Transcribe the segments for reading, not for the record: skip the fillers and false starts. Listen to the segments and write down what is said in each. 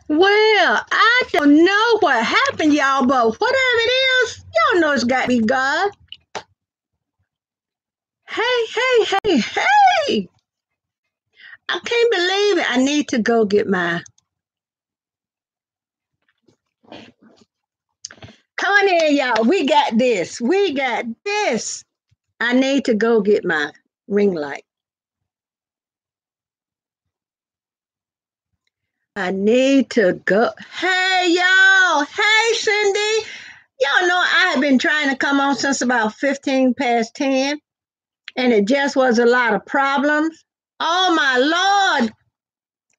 Well, I don't know what happened, y'all, but whatever it is, y'all know it's got to be God. Hey, hey, hey, hey! I can't believe it. I need to go get my. Come on in, y'all. We got this. We got this. I need to go get my ring light. I need to go. Hey, y'all. Hey, Cindy. Y'all know I have been trying to come on since about 15 past 10, and it just was a lot of problems. Oh, my Lord.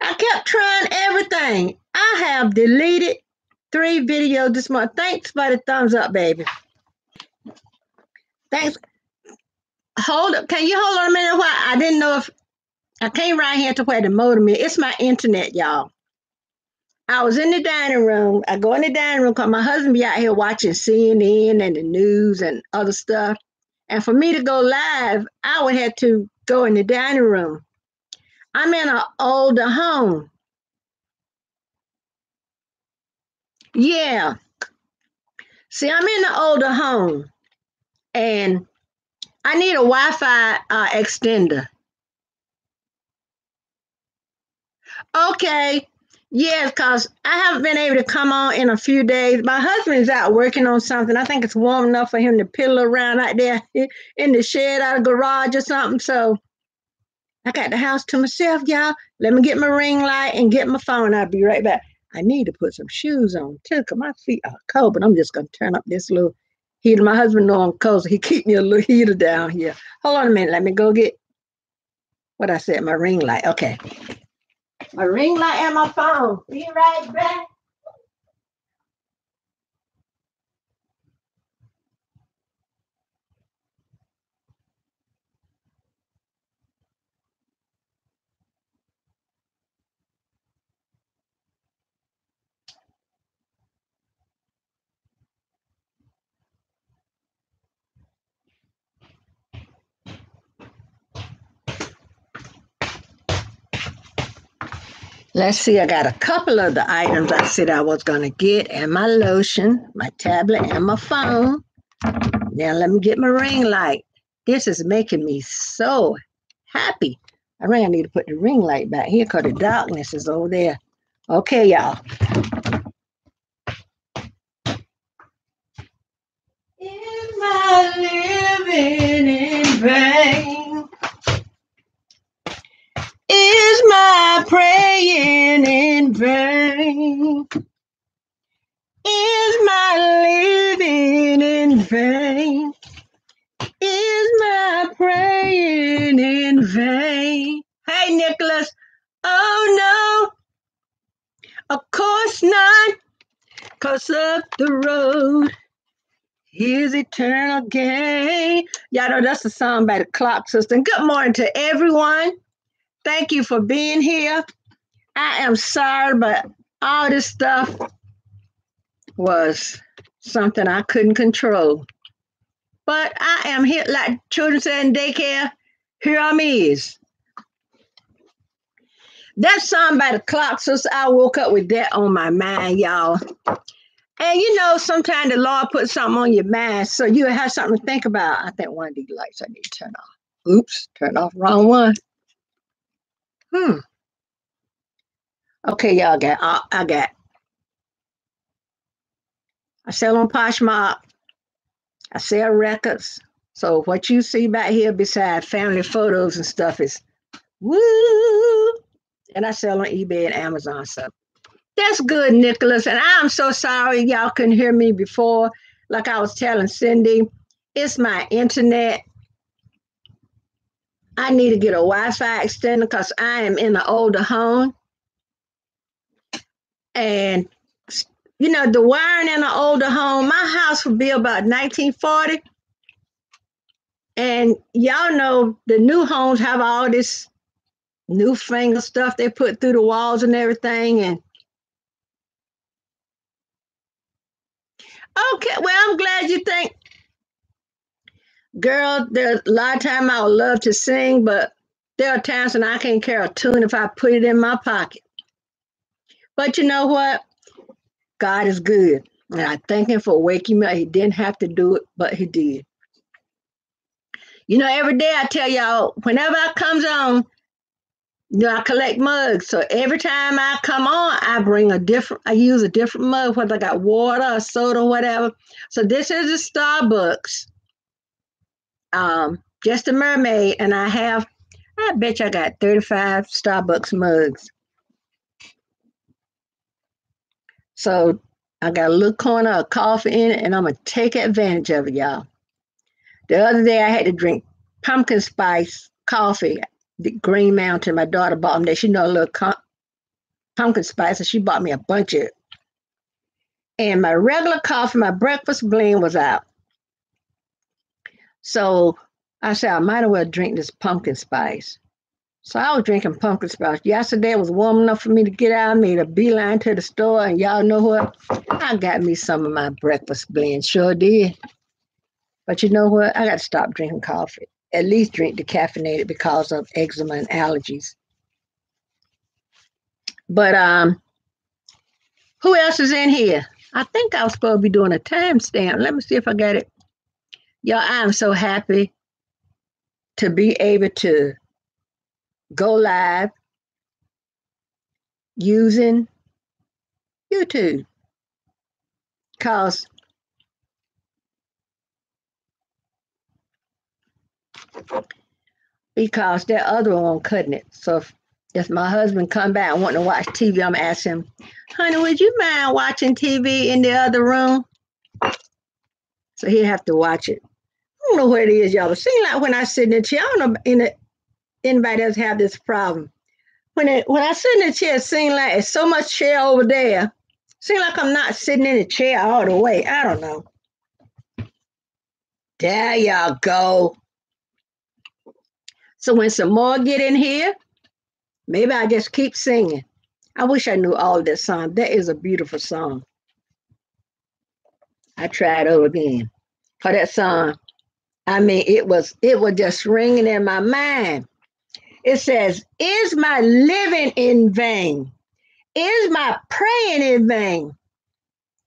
I kept trying everything. I have deleted 3 videos this month. Thanks for the thumbs up, baby. Thanks. Hold up. Can you hold on a minute? Why I didn't know if I came right here to where the modem is. It's my internet, y'all. I was in the dining room. I go in the dining room because my husband be out here watching CNN and the news and other stuff. And for me to go live, I would have to go in the dining room. I'm in an older home. Yeah. See, I'm in the older home and I need a Wi-Fi extender. Okay. Yes, because I haven't been able to come on in a few days. My husband's out working on something. I think it's warm enough for him to piddle around out there in the shed out of the garage or something. So I got the house to myself, y'all. Let me get my ring light and get my phone. I'll be right back. I need to put some shoes on too, because my feet are cold, but I'm just going to turn up this little heater. My husband know I'm cold, so he keep me a little heater down here. Hold on a minute. Let me go get what I said, my ring light. Okay. My ring light and my phone. Be right back. Let's see, I got a couple of the items I said I was going to get, and my lotion, my tablet, and my phone. Now, let me get my ring light. This is making me so happy. I really need to put the ring light back here because the darkness is over there. Okay, y'all. Is my living in vain? Is my praying in vain? Is my living in vain? Is my praying in vain? Hey, Nicholas. Oh, no, of course not. Cause up the road is eternal gain. Y'all know that's a song by the Clock System. Good morning to everyone. Thank you for being here. I am sorry, but all this stuff was something I couldn't control. But I am here, like children say in daycare, here I'm is. That song by the Clock Sisters, I woke up with that on my mind, y'all. And you know, sometimes the Lord puts something on your mind so you have something to think about. I think one of these lights I need to turn off. Oops, turn off wrong one. Hmm. Okay, y'all I sell on Poshmark. I sell records. So what you see back here beside family photos and stuff is woo. And I sell on eBay and Amazon. So that's good, Nicholas. And I'm so sorry y'all couldn't hear me before. Like I was telling Cindy, it's my internet. I need to get a Wi-Fi extender because I am in an older home. And you know, the wiring in an older home, my house would be about 1940. And y'all know the new homes have all this newfangled stuff they put through the walls and everything. And okay, well, I'm glad you think, girl, there's a lot of time I would love to sing, but there are times when I can't carry a tune if I put it in my pocket. But you know what? God is good. And I thank him for waking me up. He didn't have to do it, but he did. You know, every day I tell y'all, whenever I comes on, I collect mugs. So every time I come on, I use a different mug, whether I got water or soda or whatever. So this is a Starbucks, just a mermaid. And I bet you I got 35 Starbucks mugs. So I got a little corner of coffee in it, and I'm going to take advantage of it, y'all. The other day I had to drink pumpkin spice coffee, the Green Mountain. My daughter bought them there. She know a little pumpkin spice, and she bought me a bunch of it. And my regular coffee, my breakfast blend was out. So I said, I might as well drink this pumpkin spice. So I was drinking pumpkin spice. Yesterday it was warm enough for me to get out. I made a beeline to the store, and y'all know what? I got me some of my breakfast blend. Sure did. But you know what? I got to stop drinking coffee. At least drink decaffeinated because of eczema and allergies. But who else is in here? I think I was supposed to be doing a timestamp. Let me see if I got it. Y'all, I am so happy to be able to go live using YouTube. Because that other one cutting it. So if my husband come back and want to watch TV, I'm asking him, honey, would you mind watching TV in the other room? So he'll have to watch it. I don't know what it is, y'all. It seems like when I sit in the chair, I don't know anybody else have this problem. When I sit in the chair, it seems like it's so much chair over there. It seems like I'm not sitting in the chair all the way. I don't know. There y'all go. So when some more get in here, maybe I just keep singing. I wish I knew all of that song. That is a beautiful song. I tried over again. For that song, I mean, it was just ringing in my mind. It says, is my living in vain? Is my praying in vain?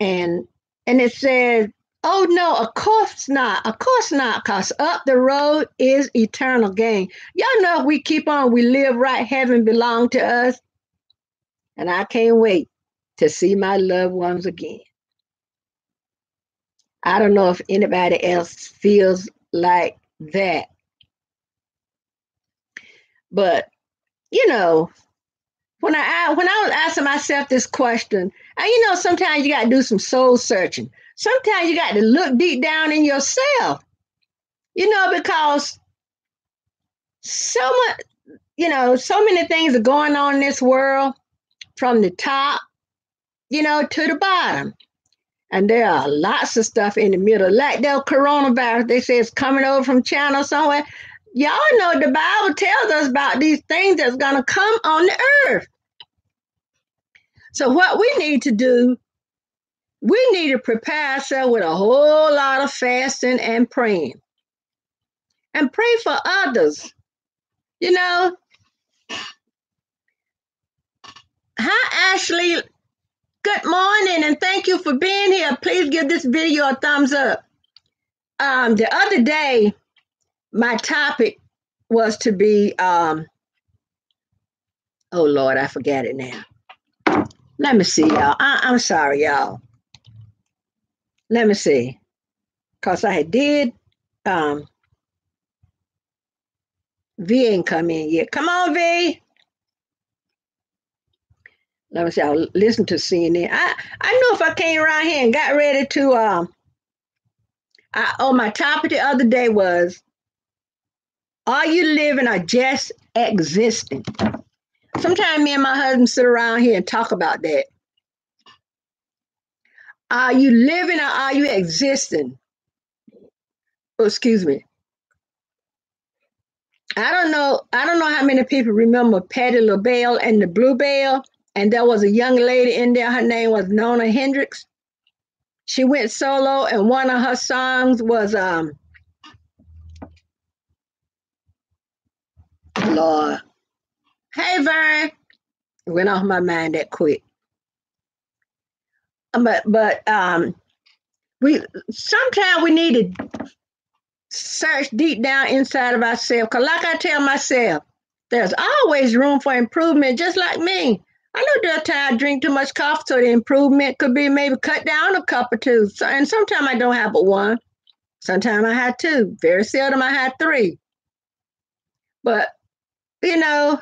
And it says, oh no, of course not. Of course not, because up the road is eternal gain. Y'all know if we keep on, we live right, heaven belong to us. And I can't wait to see my loved ones again. I don't know if anybody else feels like that. But, you know, when I was asking myself this question, and sometimes you got to do some soul searching. Sometimes you got to look deep down in yourself, because so much, so many things are going on in this world from the top, to the bottom. And there are lots of stuff in the middle, like that coronavirus. They say it's coming over from China somewhere. Y'all know the Bible tells us about these things that's going to come on the earth. So what we need to do, we need to prepare ourselves with a whole lot of fasting and praying. And pray for others. Hi, Ashley. Good morning, and thank you for being here. Please give this video a thumbs up. The other day, my topic was to be, oh Lord, I forgot it now. Let me see, y'all. I'm sorry, y'all. Let me see. Because I did, V ain't come in yet. Come on, V. Let me see. I'll listen to CNN. I know if I came around here and got ready to, my topic the other day was, are you living or just existing? Sometimes me and my husband sit around here and talk about that. Are you living or are you existing? Oh, excuse me. I don't know how many people remember Patti LaBelle and the Bluebell. And there was a young lady in there. Her name was Nona Hendryx. She went solo, and one of her songs was Lord. Hey, Vern. It went off my mind that quick. but we sometimes we need to search deep down inside of ourselves. Cause like I tell myself, there's always room for improvement. Just like me, I know there are times I drink too much coffee, so the improvement could be maybe cut down a cup or two. So, and sometimes I don't have but one. Sometimes I have two. Very seldom I have three. But you know,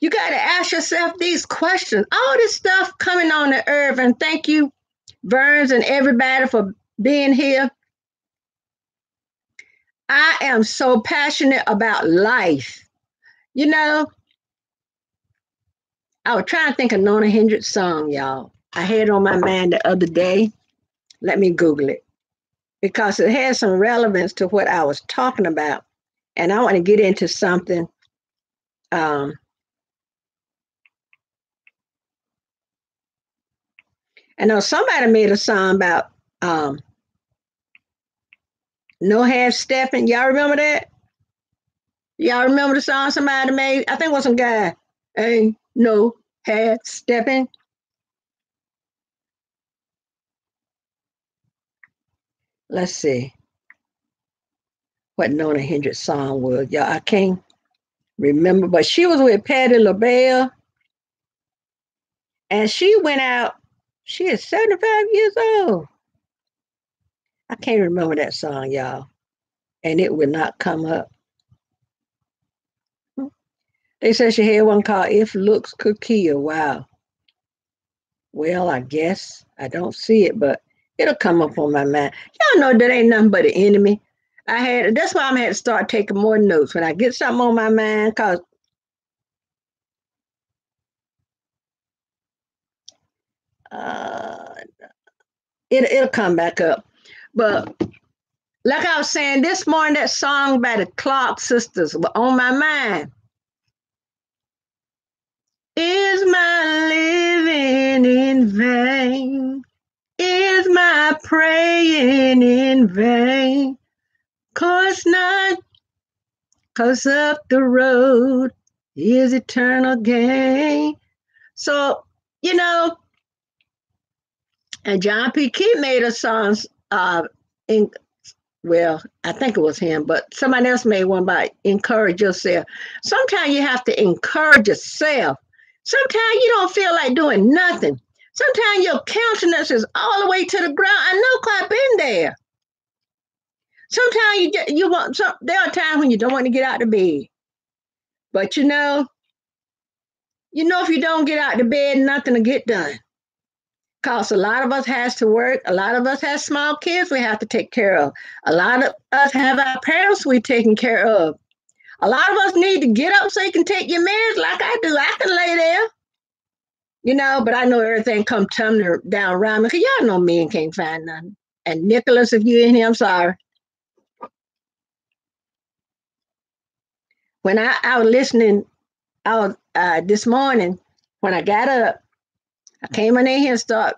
you got to ask yourself these questions. All this stuff coming on the earth, and thank you, Burns, and everybody for being here. I am so passionate about life. You know, I was trying to think of Nona Hendrix song, y'all. I had it on my mind the other day. Let me Google it because it has some relevance to what I was talking about. And I want to get into something. Um, I know somebody made a song about no half stepping. Y'all remember that? Y'all remember the song somebody made? I think it was some guy. Ain't no half stepping. Let's see what Nona Hendrix song was. Y'all, I can't remember, but she was with Patti LaBelle, and she went out. She is 75 years old. I can't remember that song, y'all, and it would not come up. They said she had one called "If Looks Could Kill." Wow. Well, I guess I don't see it, but it'll come up on my mind. Y'all know that ain't nothing but an enemy. That's why I'm had to start taking more notes when I get something on my mind, cause uh, it'll come back up. But like I was saying this morning, that song by the Clark sisters was on my mind. Is my living in vain? Is my praying in vain? Course not, cause up the road is eternal gain. So, you know, and John P. Key made a song, in, well, I think it was him, but somebody else made one by encourage yourself. Sometimes you have to encourage yourself. Sometimes you don't feel like doing nothing. Sometimes your countenance is all the way to the ground. I know 'cause I've been there. Sometimes you want some. There are times when you don't want to get out of bed, but if you don't get out of bed, nothing will get done. Cause a lot of us has to work. A lot of us have small kids we have to take care of. A lot of us have our parents we taking care of. A lot of us need to get up so you can take your meds like I do. I can lay there, but I know everything come tumbling down around me because y'all know men can't find nothing. And Nicholas, if you in here, I'm sorry. When I was listening, I was this morning when I got up, I came in here and started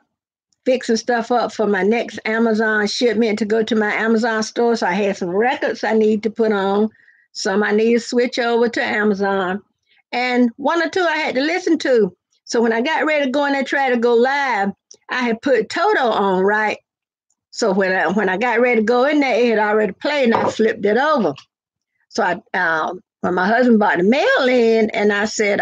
fixing stuff up for my next Amazon shipment to go to my Amazon store. So I had some records I need to put on, some I need to switch over to Amazon, and one or two I had to listen to. So when I got ready to go in there try to go live, I had put Toto on, right? So when I got ready to go in there, it had already played, and I flipped it over. So when my husband brought the mail in, and I said,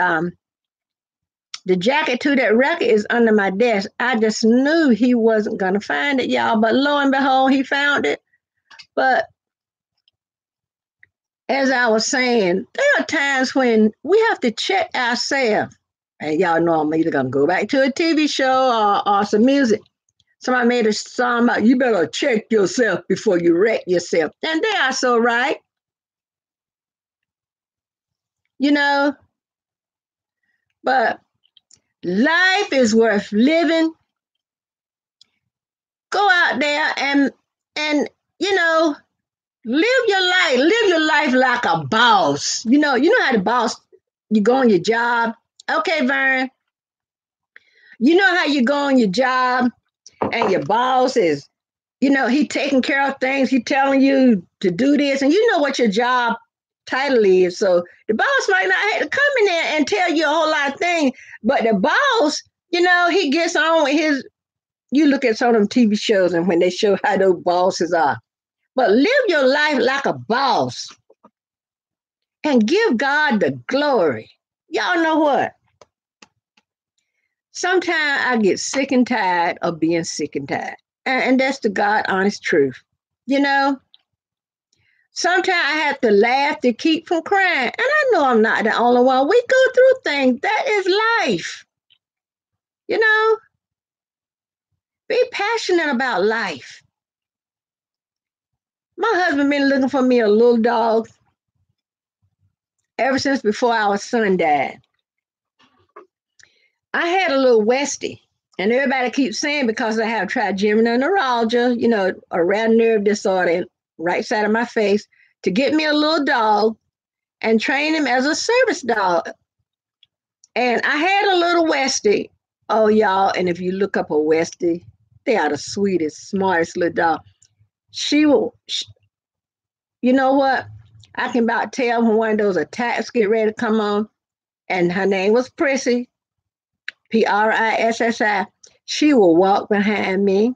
the jacket to that record is under my desk. I just knew he wasn't going to find it, y'all. But lo and behold, he found it. But as I was saying, there are times when we have to check ourselves. And y'all know I'm either going to go back to a TV show or some music. Somebody made a song about you better check yourself before you wreck yourself. And they are so right. But life is worth living. Go out there and live your life. Live your life like a boss. You know how the boss, you go on your job. Okay, Vern. You know how you go on your job and your boss is, he taking care of things. He telling you to do this, and you know what your job title is. So the boss might not have to come in there and tell you a whole lot of things, but the boss, he gets on with you look at some of them TV shows and when they show how those bosses are. But live your life like a boss and give God the glory. Y'all know what? Sometimes I get sick and tired of being sick and tired. And that's the God honest truth. You know, sometimes I have to laugh to keep from crying. And I know I'm not the only one. We go through things. That is life. You know, be passionate about life. My husband been looking for me a little dog ever since before our son died. I had a little Westie, and everybody keeps saying because I have trigeminal neuralgia, you know, a rare nerve disorder, right side of my face, to get me a little dog and train him as a service dog. And I had a little Westie. Oh, y'all, and if you look up a Westie, they are the sweetest, smartest little dog. She will, you know what? I can about tell when one of those attacks get ready to come on. And her name was Prissy, Prissi. She will walk behind me.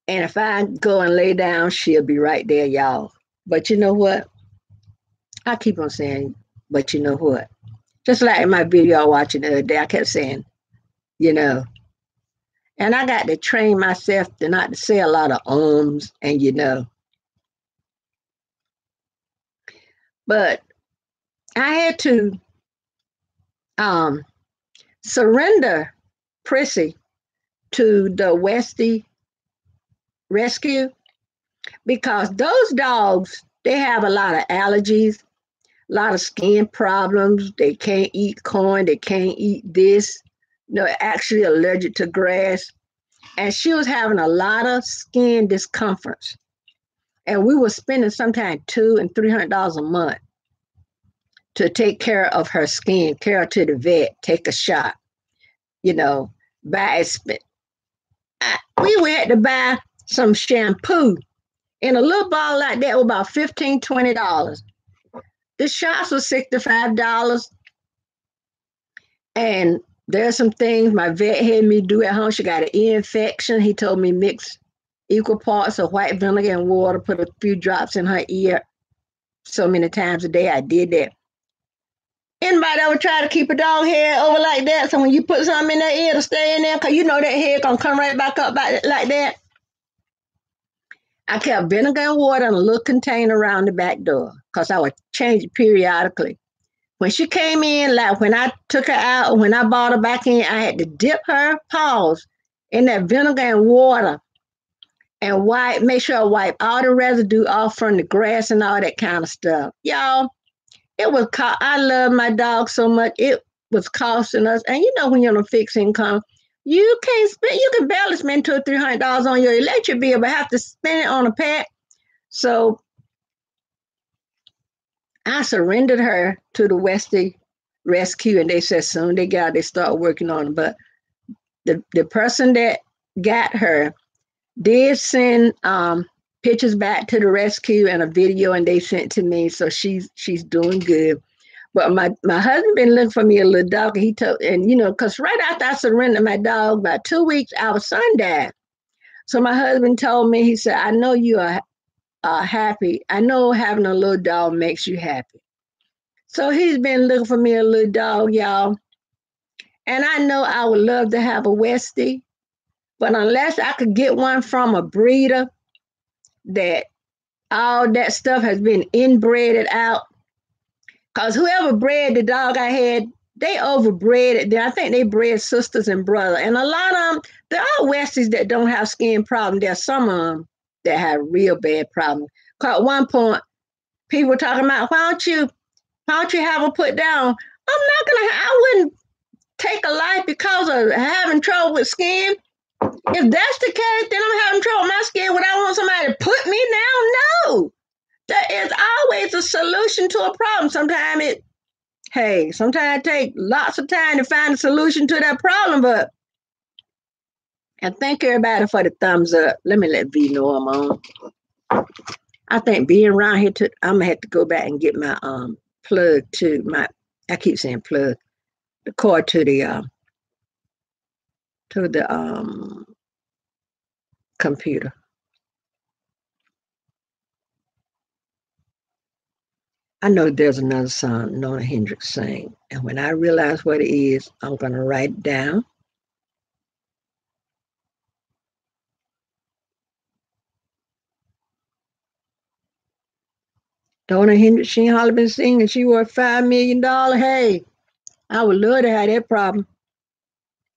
And if I go and lay down, she'll be right there, y'all. But you know what? I keep on saying, but you know what? Just like in my video I watching the other day, I kept saying, you know. And I got to train myself to not to say a lot of ums and you know. But I had to surrender Prissy to the Westie rescue because those dogs, they have a lot of allergies, a lot of skin problems. They can't eat corn. They can't eat this. You know, actually allergic to grass. And she was having a lot of skin discomforts. And we were spending sometimes $200 and $300 a month to take care of her skin, care her to the vet, take a shot, you know, buy it. We had to buy some shampoo in a little bottle like that was about $15, $20. The shots were $65. And there's some things my vet had me do at home. She got an ear infection. He told me mix equal parts of white vinegar and water, put a few drops in her ear so many times a day. I did that. Anybody ever try to keep a dog head over like that? So when you put something in their ear to stay in there, because you know that head gonna come right back up like that. I kept vinegar and water in a little container around the back door because I would change it periodically. When she came in, like when I took her out, or when I brought her back in, I had to dip her paws in that vinegar and water and make sure I wipe all the residue off from the grass and all that kind of stuff. Y'all, I love my dog so much. It was costing us, and you know when you're on a fixed income, you can barely spend $200 or $300 on your electric bill, but have to spend it on a pet. So I surrendered her to the Westie rescue, and they said soon they start working on it. But the person that got her did send pictures back to the rescue and a video, and they sent to me. So she's doing good. But my husband been looking for me a little dog. He told, and you know, because right after I surrendered my dog, about 2 weeks, our son died. So my husband told me, he said, I know you are happy. I know having a little dog makes you happy. So he's been looking for me a little dog, y'all. And I know I would love to have a Westie, but unless I could get one from a breeder that all that stuff has been inbreded out, because whoever bred the dog I had, they overbred it. I think they bred sisters and brothers. And a lot of them, there are Westies that don't have skin problems. There's some of them that have real bad problems. Because at one point, people were talking about, why don't you have them put down? I wouldn't take a life because of having trouble with skin. If that's the case, then I'm having trouble with my skin. Would I want somebody to put me down? No. There is always a solution to a problem. Sometimes it takes lots of time to find a solution to that problem, but and thank everybody for the thumbs up. Let me let V know I'm on. I think being around here I'm gonna have to go back and get my plug to I keep saying plug, the cord to the to the computer. I know there's another song Nona Hendrix sang, and when I realize what it is, I'm gonna write it down. Nona Hendrix, she ain't hardly been singing. She worth $5 million. Hey, I would love to have that problem.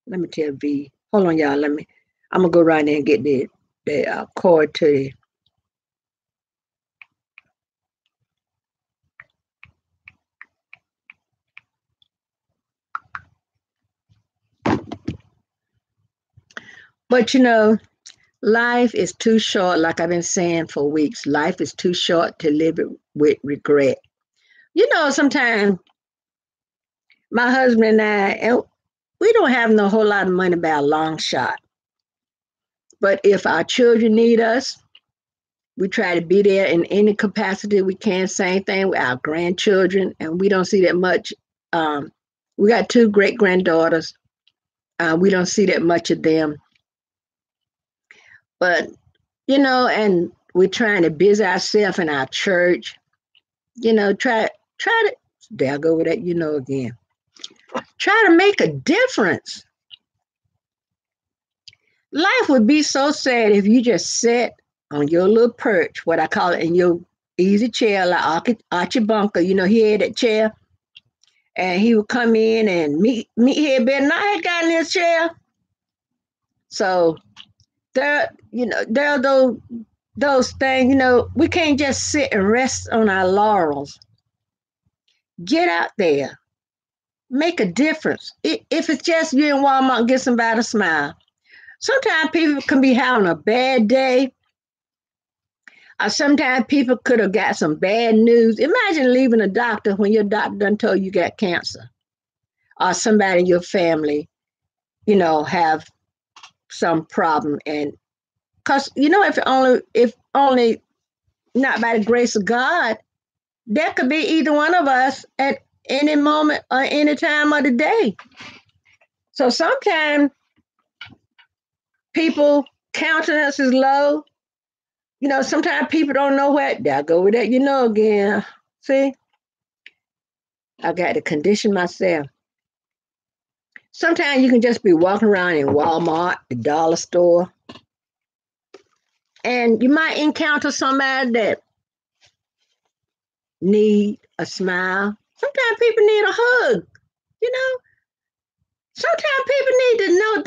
Let me tell V. Hold on, y'all. I'm gonna go right there and get the chord to it. But life is too short, like I've been saying for weeks. Life is too short to live it with regret. Sometimes my husband and and we don't have no whole lot of money by a long shot. But if our children need us, we try to be there in any capacity we can. Same thing with our grandchildren, and we don't see that much. We got two great granddaughters. We don't see that much of them. But, and we're trying to busy ourselves in our church. Try to, there I go with that, again. Try to make a difference. Life would be so sad if you just sat on your little perch, what I call it, in your easy chair, like Archie Bunker. He had that chair, and he would come in and meet here better than I had gotten in his chair. So there are those things. We can't just sit and rest on our laurels. Get out there, make a difference. If it's just you in Walmart, get somebody a smile. Sometimes people can be having a bad day. Or sometimes people could have got some bad news. Imagine leaving a doctor when your doctor done told you got cancer. Or somebody in your family, have some problem. And because, if only not by the grace of God, that could be either one of us at any moment or any time of the day. So sometimes people countenance is low. Sometimes people don't know what. There I go with that, again. See, I got to condition myself. Sometimes you can just be walking around in Walmart, the dollar store, and you might encounter somebody that need a smile. Sometimes people need a hug. You know, sometimes people need to know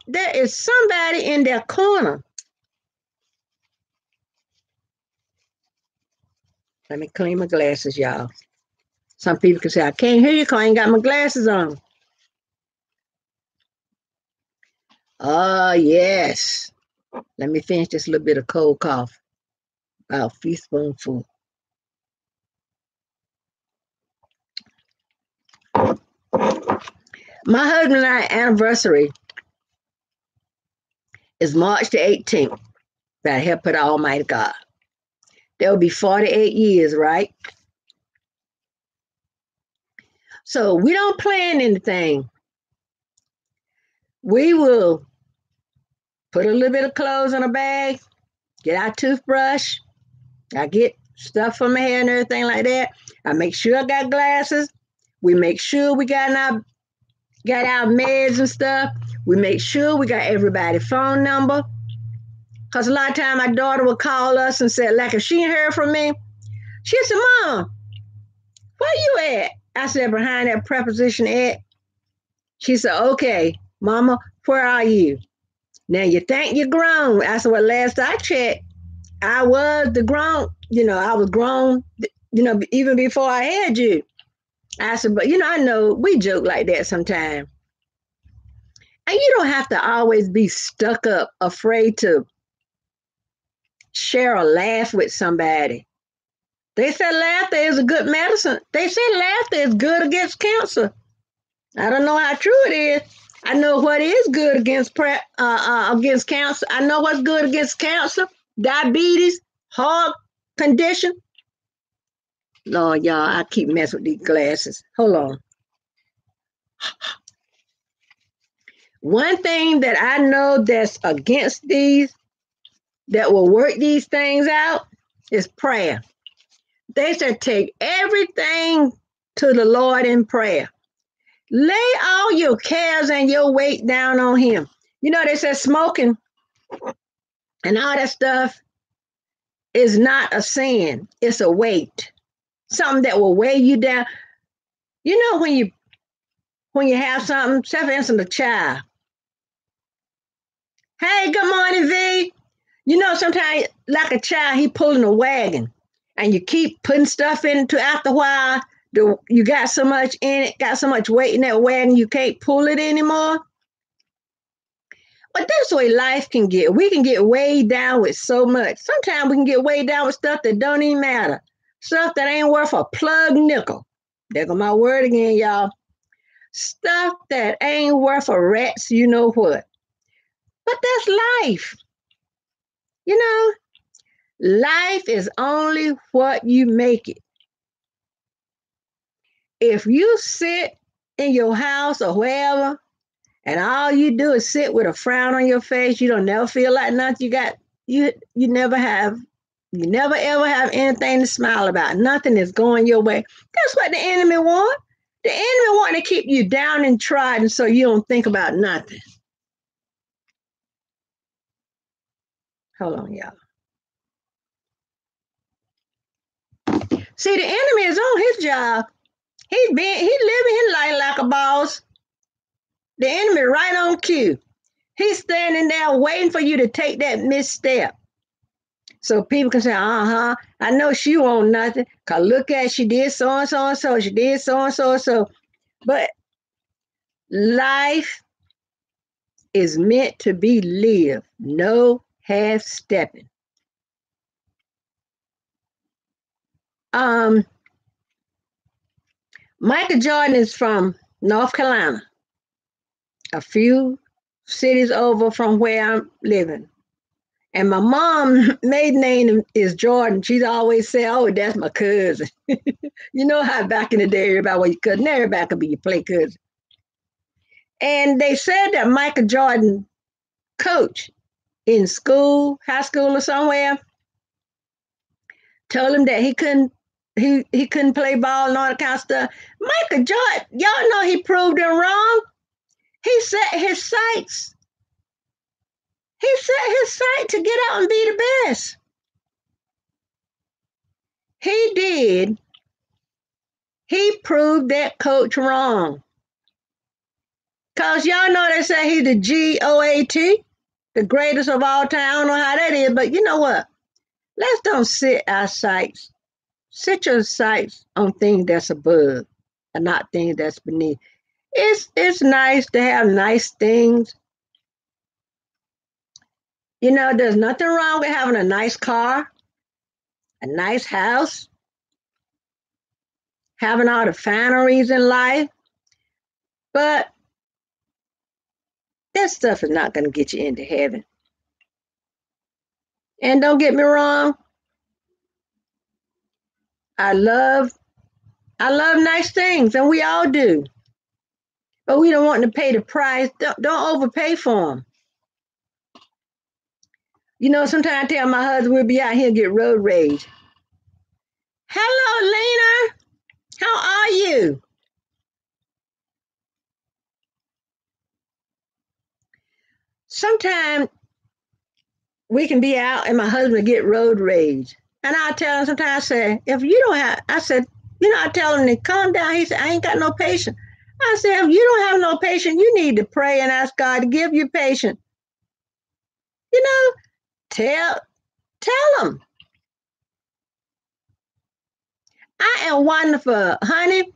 there is somebody in their corner. Let me clean my glasses, y'all. Some people can say, I can't hear you because I ain't got my glasses on. Oh, yes. Let me finish this little bit of cold cough. About a few spoonfuls. My husband and I anniversary is March the 18th. By the help of the Almighty God. That will be 48 years, right? So we don't plan anything. We will put a little bit of clothes in a bag, get our toothbrush. I get stuff for my hair and everything like that. I make sure I got glasses. We make sure we got our meds and stuff. We make sure we got everybody's phone number. Because a lot of time my daughter would call us and say, like, if she ain't heard from me, she said, Mom, where you at? I said, behind that preposition at. She said, okay, Mama, where are you? Now you think you're grown. I said, well, last I checked, I was the grown, I was grown, even before I had you. I said, but I know we joke like that sometimes. And you don't have to always be stuck up, afraid to share a laugh with somebody. They said laughter is a good medicine. They said laughter is good against cancer. I don't know how true it is. I know what is good against cancer. I know what's good against cancer, diabetes, heart condition. Lord, y'all, I keep messing with these glasses. Hold on. One thing that I know that's against these, that will work these things out, is prayer. They said take everything to the Lord in prayer. Lay all your cares and your weight down on Him. You know, they said smoking and all that stuff is not a sin, it's a weight, something that will weigh you down. You know, when you have something, say for instance, a child. Hey, good morning, V. You know, sometimes like a child, he pulling a wagon, and you keep putting stuff into. After a while, you got so much in it, got so much weight in that wagon, you can't pull it anymore. But that's the way life can get. We can get weighed down with so much. Sometimes we can get weighed down with stuff that don't even matter, stuff that ain't worth a plug nickel. There go my word again, y'all. Stuff that ain't worth a rat's you know what. But that's life. You know, life is only what you make it. If you sit in your house or wherever, and all you do is sit with a frown on your face, you don't never feel like nothing. You never have, you never ever have anything to smile about. Nothing is going your way. That's what the enemy want. The enemy want to keep you down and trodden so you don't think about nothing. Hold on, y'all. See, the enemy is on his job. He living his life like a boss. The enemy right on cue. He's standing there waiting for you to take that misstep. So people can say, I know she won't nothing. Cause look at, she did so and so and so. She did so and so and so. But life is meant to be lived. No half stepping. Michael Jordan is from North Carolina, a few cities over from where I'm living. And my mom maiden name is Jordan. She's always say, "Oh, that's my cousin." You know how back in the day, everybody was your cousin. Everybody could be your play cousin. And they said that Michael Jordan coach in school, high school or somewhere, told him that he couldn't play ball and all that kind of stuff. Michael Jordan, y'all know he proved him wrong. He set his sights. He set his sight to get out and be the best. He did. He proved that coach wrong. Cause y'all know they say he's the GOAT, the greatest of all time. I don't know how that is, but you know what? Let's don't sit our sights. Set your sights on things that's above and not things that's beneath. It's nice to have nice things. You know, there's nothing wrong with having a nice car, a nice house, having all the fineries in life. But that stuff is not going to get you into heaven. And don't get me wrong, I love nice things, and we all do. But we don't want to pay the price. Don't overpay for them. You know, sometimes I tell my husband we'll be out here and get road rage. Hello, Lena. How are you? Sometimes we can be out and my husband get road rage. And I tell him sometimes, I say, if you don't have, I said, you know, I tell him to calm down. He said, I ain't got no patience. I said, if you don't have no patience, you need to pray and ask God to give you patience. You know, tell him. I am wonderful, honey.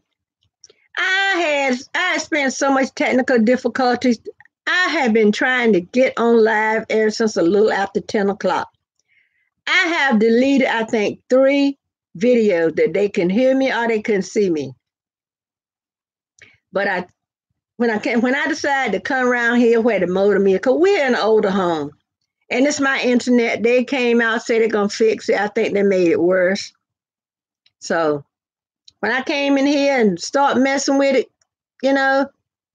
I spent so much technical difficulties. I have been trying to get on live ever since a little after 10 o'clock. I have deleted, I think, 3 videos that they can hear me or they can see me. But when I decided to come around here where the modem is, because we're in an older home, and it's my internet, they came out, said they're going to fix it. I think they made it worse. So when I came in here and start messing with it, you know,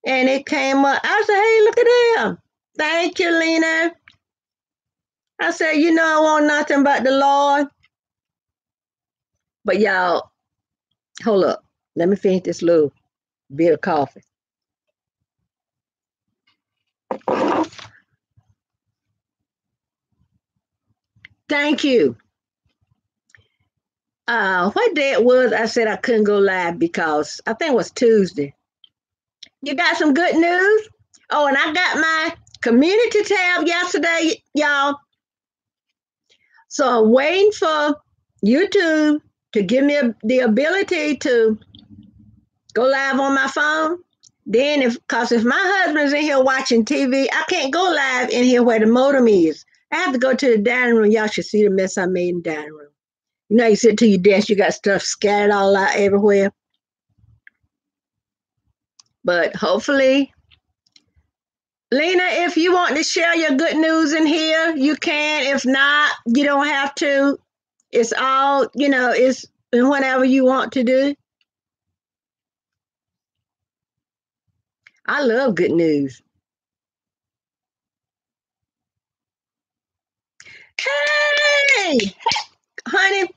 and it came up. I said, hey, look at them. Thank you, Lena. I said, you know, I want nothing but the Lord. But y'all, hold up. Let me finish this little bit of coffee. Thank you. What day it was, I said I couldn't go live because I think it was Tuesday. You got some good news? Oh, and I got my community tab yesterday, y'all. So I'm waiting for YouTube to give me the ability to go live on my phone. Then, if my husband's in here watching TV, I can't go live in here where the modem is. I have to go to the dining room. Y'all should see the mess I made in the dining room. You know, you sit to your desk, you got stuff scattered all out everywhere. But hopefully, Lena, if you want to share your good news in here, you can. If not, you don't have to. It's all, it's whatever you want to do. I love good news. Hey, honey,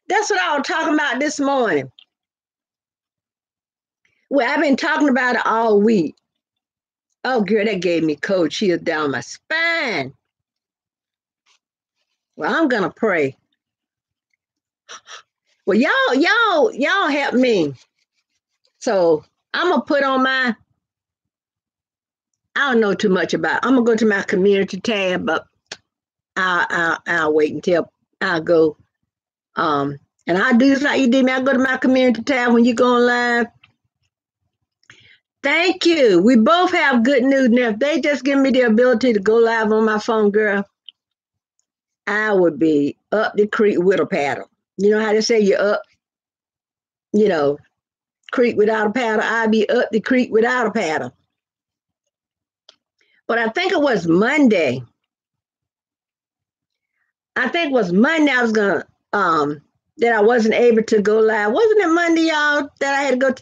that's what I was talking about this morning. Well, I've been talking about it all week. Oh, girl, that gave me cold chills down my spine. Well, I'm gonna pray. Well, y'all help me. So I'm gonna put on my. I don't know too much about. I'm gonna go to my community tab, but I'll wait until I go. And I do just like you did me. I go to my community tab when you go live. Thank you. We both have good news now. If they just give me the ability to go live on my phone, girl, I would be up the creek with a paddle. You know how they say you're up, you know, creek without a paddle? I'd be up the creek without a paddle. But I think it was Monday. I was gonna that I wasn't able to go live. Wasn't it Monday, y'all, that I had to go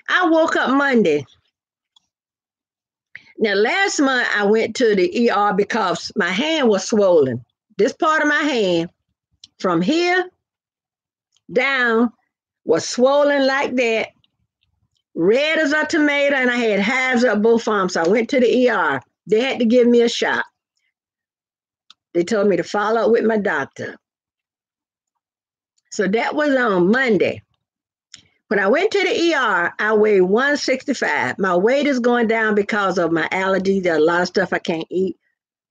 I woke up Monday. Now last month I went to the ER because my hand was swollen. This part of my hand from here down was swollen like that, red as a tomato, and I had hives up both arms. So I went to the ER. They had to give me a shot. They told me to follow up with my doctor. So that was on Monday. When I went to the ER, I weighed 165. My weight is going down because of my allergies. There's a lot of stuff I can't eat.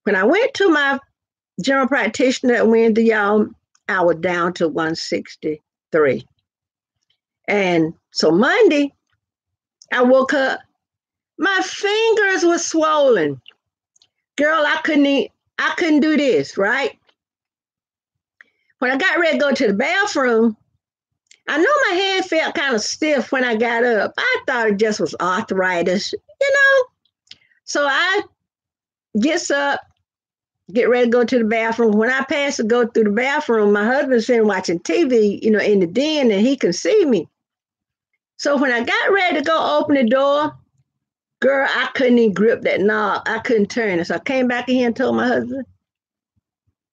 When I went to my general practitioner at Wednesday, y'all, I was down to 163. And so Monday, I woke up. My fingers were swollen. Girl, I couldn't do this, right? When I got ready to go to the bathroom, I know my hand felt kind of stiff when I got up. I thought it just was arthritis, you know? So I gets up, get ready to go to the bathroom. When I pass to go through the bathroom, my husband's sitting watching TV, in the den, and he can see me. So when I got ready to go open the door, girl, I couldn't even grip that knob. I couldn't turn it. So I came back in here and told my husband.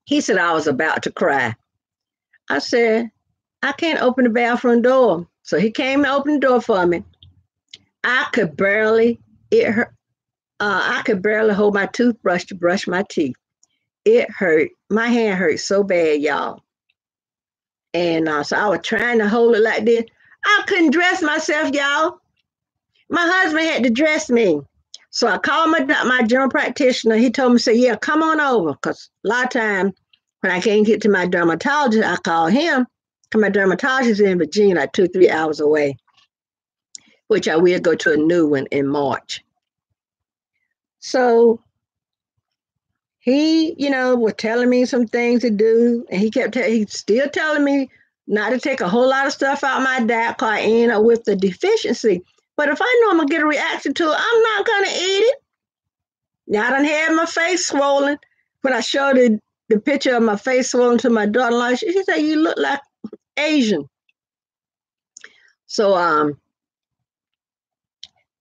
He said I was about to cry. I said, I can't open the bathroom door. So he came and opened the door for me. I could barely hold my toothbrush to brush my teeth. It hurt. My hand hurt so bad, y'all. And so I was trying to hold it like this. I couldn't dress myself, y'all. My husband had to dress me. So I called my general practitioner. He told me, say, yeah, come on over. Because a lot of times when I can't get to my dermatologist, I call him. Because my dermatologist is in Virginia, like 2-3 hours away, which I will go to a new one in March. So he, was telling me some things to do. And he's still telling me not to take a whole lot of stuff out of my diet because I end up with the deficiency. But if I know I'm going to get a reaction to it, I'm not going to eat it. Now, I done had my face swollen. When I showed the picture of my face swollen to my daughter-in-law, she said, you look like Asian. So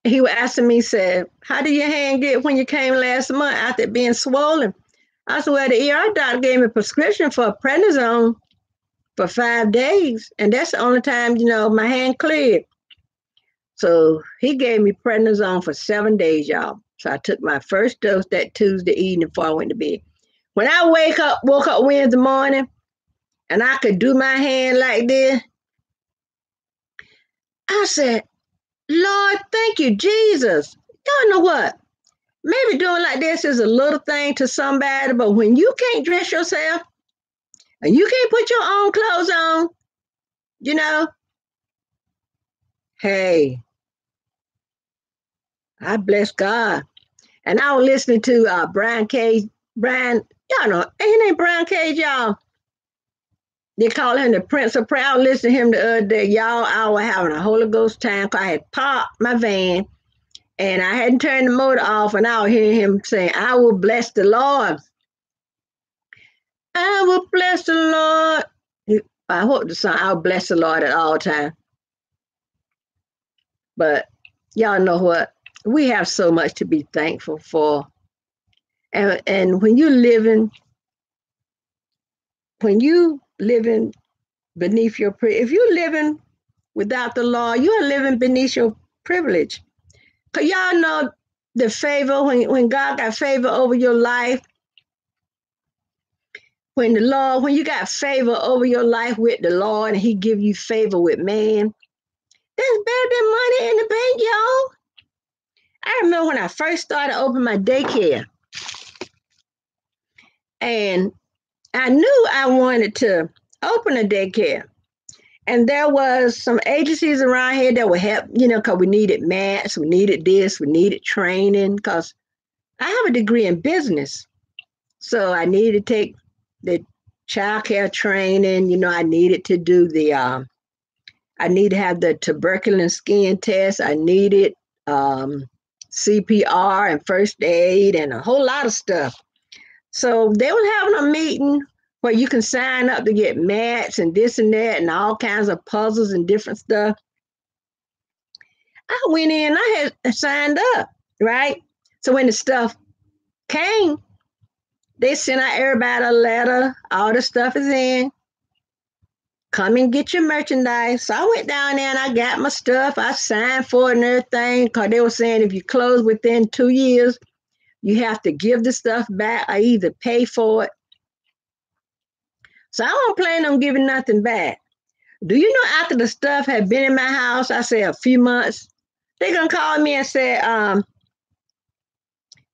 He was asking me, said, how did your hand get when you came last month after it being swollen? I said, well, the ER doctor gave me a prescription for prednisone for 5 days. And that's the only time, my hand cleared. So he gave me prednisone for 7 days, y'all. So I took my first dose that Tuesday evening before I went to bed. When I woke up Wednesday morning, and I could do my hand like this, I said, Lord, thank you, Jesus. Y'all know what? Maybe doing like this is a little thing to somebody, but when you can't dress yourself and you can't put your own clothes on, you know, hey, I bless God. And I was listening to Brian Cage. Brian, y'all know, ain't his name Brian Cage, y'all? They call him the Prince of Prayer. I was listening to him the other day, y'all. I was having a Holy Ghost time because I had parked my van and I hadn't turned the motor off, and I was hearing him saying, I will bless the Lord. I will bless the Lord. I hope the song, I'll bless the Lord at all times. But y'all know what? We have so much to be thankful for. And when you living beneath your if you're living without the law, you are living beneath your privilege. Cause y'all know the favor when God got favor over your life, when you got favor over your life with the Lord, and He give you favor with man, that's better than money in the bank, y'all. I remember when I first started opening my daycare, and I knew I wanted to open a daycare. And there was some agencies around here that would help, because we needed mats, we needed this, we needed training, because I have a degree in business. So I needed to take the child care training, I needed to do I need to have the tuberculosis skin test. I needed CPR and first aid and a whole lot of stuff. So they were having a meeting where you can sign up to get mats and this and that and all kinds of puzzles and different stuff. I went in, I had signed up, right? So when the stuff came, they sent out everybody a letter. All the stuff is in. Come and get your merchandise. So I went down there and I got my stuff. I signed for it and everything because they were saying if you close within 2 years, you have to give the stuff back or either pay for it. So I don't plan on giving nothing back. Do you know after the stuff had been in my house, I say a few months, they're going to call me and say,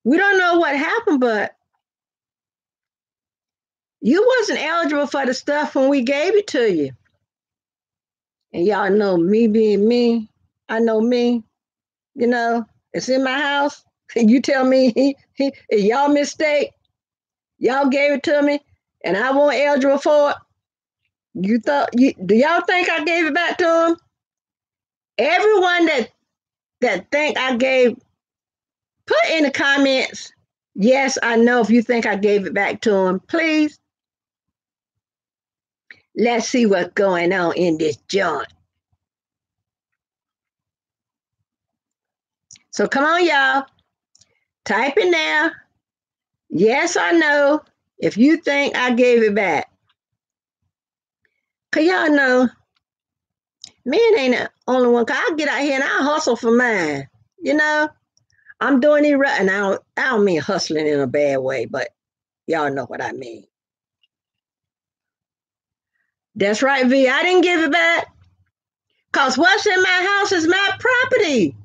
we don't know what happened, but you wasn't eligible for the stuff when we gave it to you. And y'all know me being me. I know me. It's in my house. You tell me y'all mistake. Y'all gave it to me and I wasn't eligible for it. Do y'all think I gave it back to them? Everyone that think I gave, put in the comments, yes, I know if you think I gave it back to them, please. Let's see what's going on in this joint. So come on, y'all. Type in there. Yes, I know if you think I gave it back. Because y'all know, men ain't the only one. Because I get out here and I hustle for mine. I'm doing it right. And I don't mean hustling in a bad way, but y'all know what I mean. That's right, V. I didn't give it back. Because what's in my house is my property.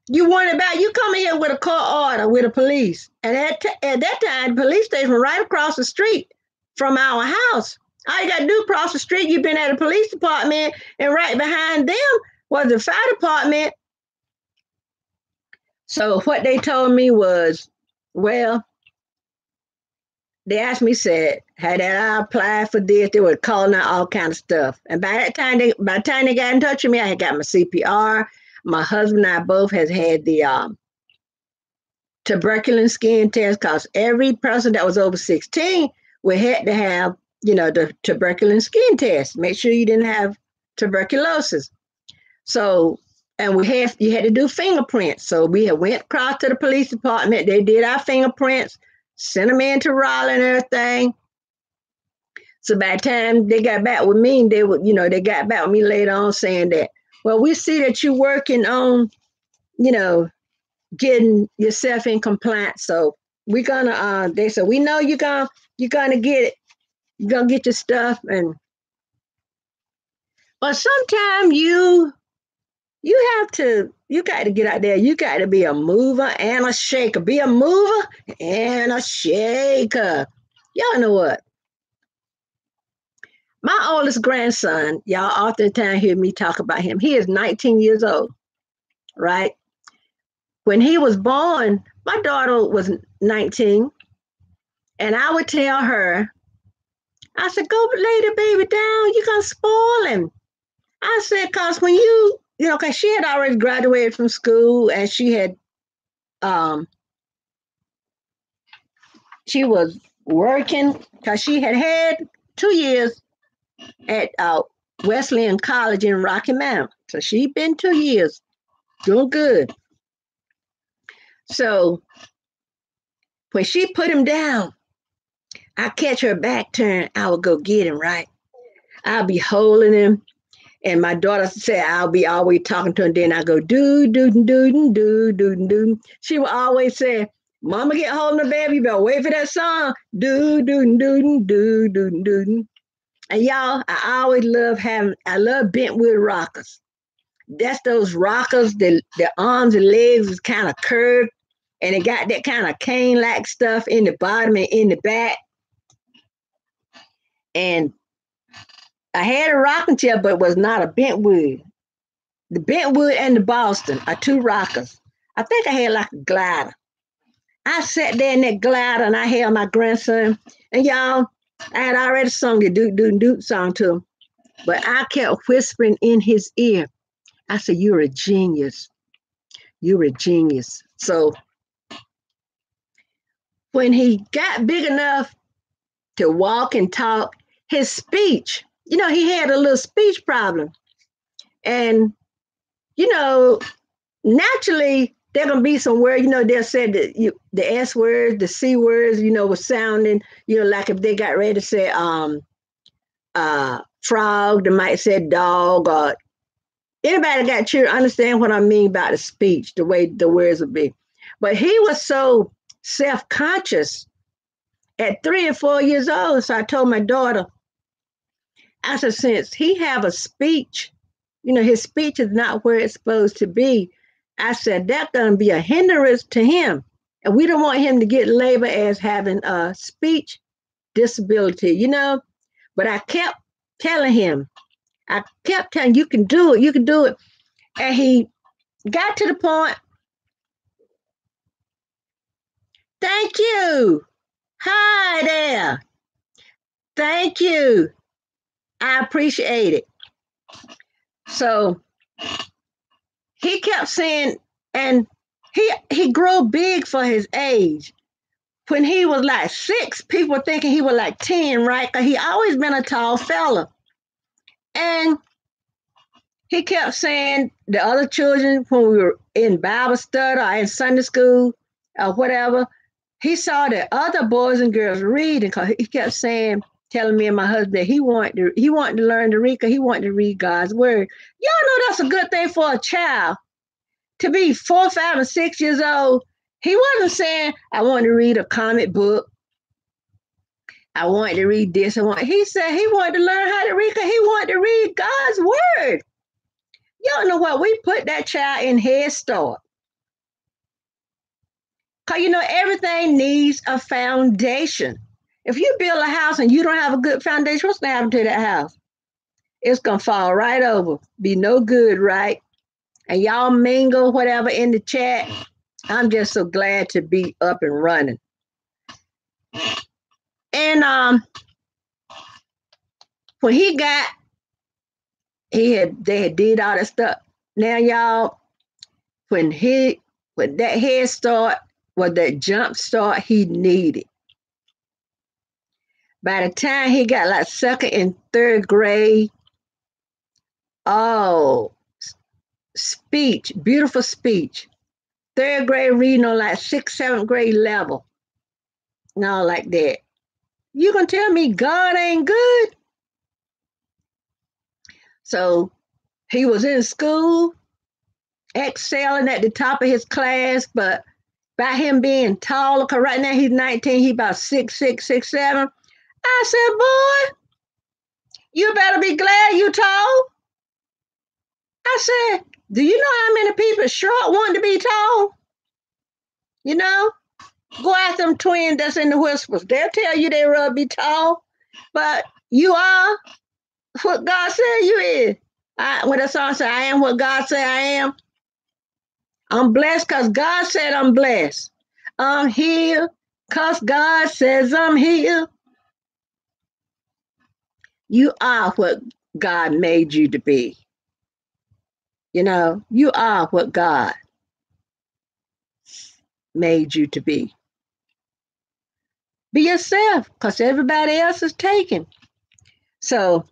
You want it back, you come here with a court order with the police. And at that time, the police station was right across the street from our house. All you got to do across the street, you've been at the police department, and right behind them was the fire department. So what they told me was, well, they asked me, said, had I applied for this, they were calling out all kinds of stuff. And by the time they got in touch with me, I had got my CPR. My husband and I both had the tuberculosis skin test because every person that was over 16 we had to have, the tuberculosis skin test. Make sure you didn't have tuberculosis. So and you had to do fingerprints. So we had went across to the police department. They did our fingerprints, sent them into Raleigh and everything. So by the time they got back with me, they got back with me later on saying that, well, we see that you're working on, getting yourself in compliance. So we're gonna they said, we know you're gonna get it. You're gonna get your stuff. But sometimes you got to get out there. You got to be a mover and a shaker. Be a mover and a shaker. Y'all know what? My oldest grandson, y'all oftentimes hear me talk about him. He is 19 years old, right? When he was born, my daughter was 19, and I would tell her, I said, go lay the baby down. You're going to spoil him. I said, because when because she had already graduated from school, and she was working because she had 2 years at Wesleyan College in Rocky Mount. So she'd been 2 years doing good. So when she put him down, I catch her back turn. I would go get him, right? I'll be holding him. And my daughter said, I'll be always talking to him. Then I go, do, do, do, do, do, do, do. She would always say, Mama get hold of the baby. You better wait for that song. Do, do, do, do, do, do. And y'all, I love bentwood rockers. That's those rockers, the arms and legs is kind of curved. And it got that kind of cane-like stuff in the bottom and in the back. And I had a rocking chair, but it was not a bentwood. The bentwood and the Boston are two rockers. I think I had like a glider. I sat there in that glider and I held my grandson. And y'all, I had already sung the doot doot doot song to him. But I kept whispering in his ear. I said, you're a genius. You're a genius. So when he got big enough to walk and talk, his speech, he had a little speech problem. And, naturally, there going to be some words, they'll say the S words, the C words, was sounding, like if they got ready to say frog, they might say dog, or anybody got children understand what I mean by the speech, the way the words would be. But he was so self-conscious at 3 or 4 years old. So I told my daughter, I said, since he have a speech, his speech is not where it's supposed to be. I said, that's going to be a hindrance to him. And we don't want him to get labeled as having a speech disability, But I kept telling him, you can do it, you can do it. And he got to the point, thank you. Hi there. Thank you. I appreciate it. So he kept saying, and he grew big for his age. When he was like 6, people were thinking he was like 10, right? Because he always been a tall fella. And he kept saying the other children, when we were in Bible study or in Sunday school or whatever, he saw the other boys and girls reading because he kept telling me and my husband that he wanted to learn to read because he wanted to read God's word. Y'all know that's a good thing for a child to be 4, 5, and 6 years old. He wasn't saying, I want to read a comic book. I wanted to read this. He said he wanted to learn how to read because he wanted to read God's word. Y'all know what? We put that child in Head Start. Because, everything needs a foundation. If you build a house and you don't have a good foundation, what's going to happen to that house? It's going to fall right over. Be no good, right? And y'all mingle, whatever, in the chat. I'm just so glad to be up and running. And when they had did all that stuff. Now, y'all, when that Head Start was that jump start he needed. By the time he got like 2nd and 3rd grade, speech, beautiful speech. Third grade reading on like sixth, seventh grade level. And all like that. You gonna tell me God ain't good? So he was in school, excelling at the top of his class, but by him being taller, because right now he's 19, he about 6'6", 6'7". I said, boy, you better be glad you tall. I said, do you know how many people short want to be tall? You know, go ask them twins that's in the whispers. They'll tell you they rather be tall, but you are what God said you is. When the song said, I am what God said I am. I'm blessed because God said I'm blessed. I'm healed because God says I'm healed. You are what God made you to be. You know, you are what God made you to be. Be yourself because everybody else is taken. So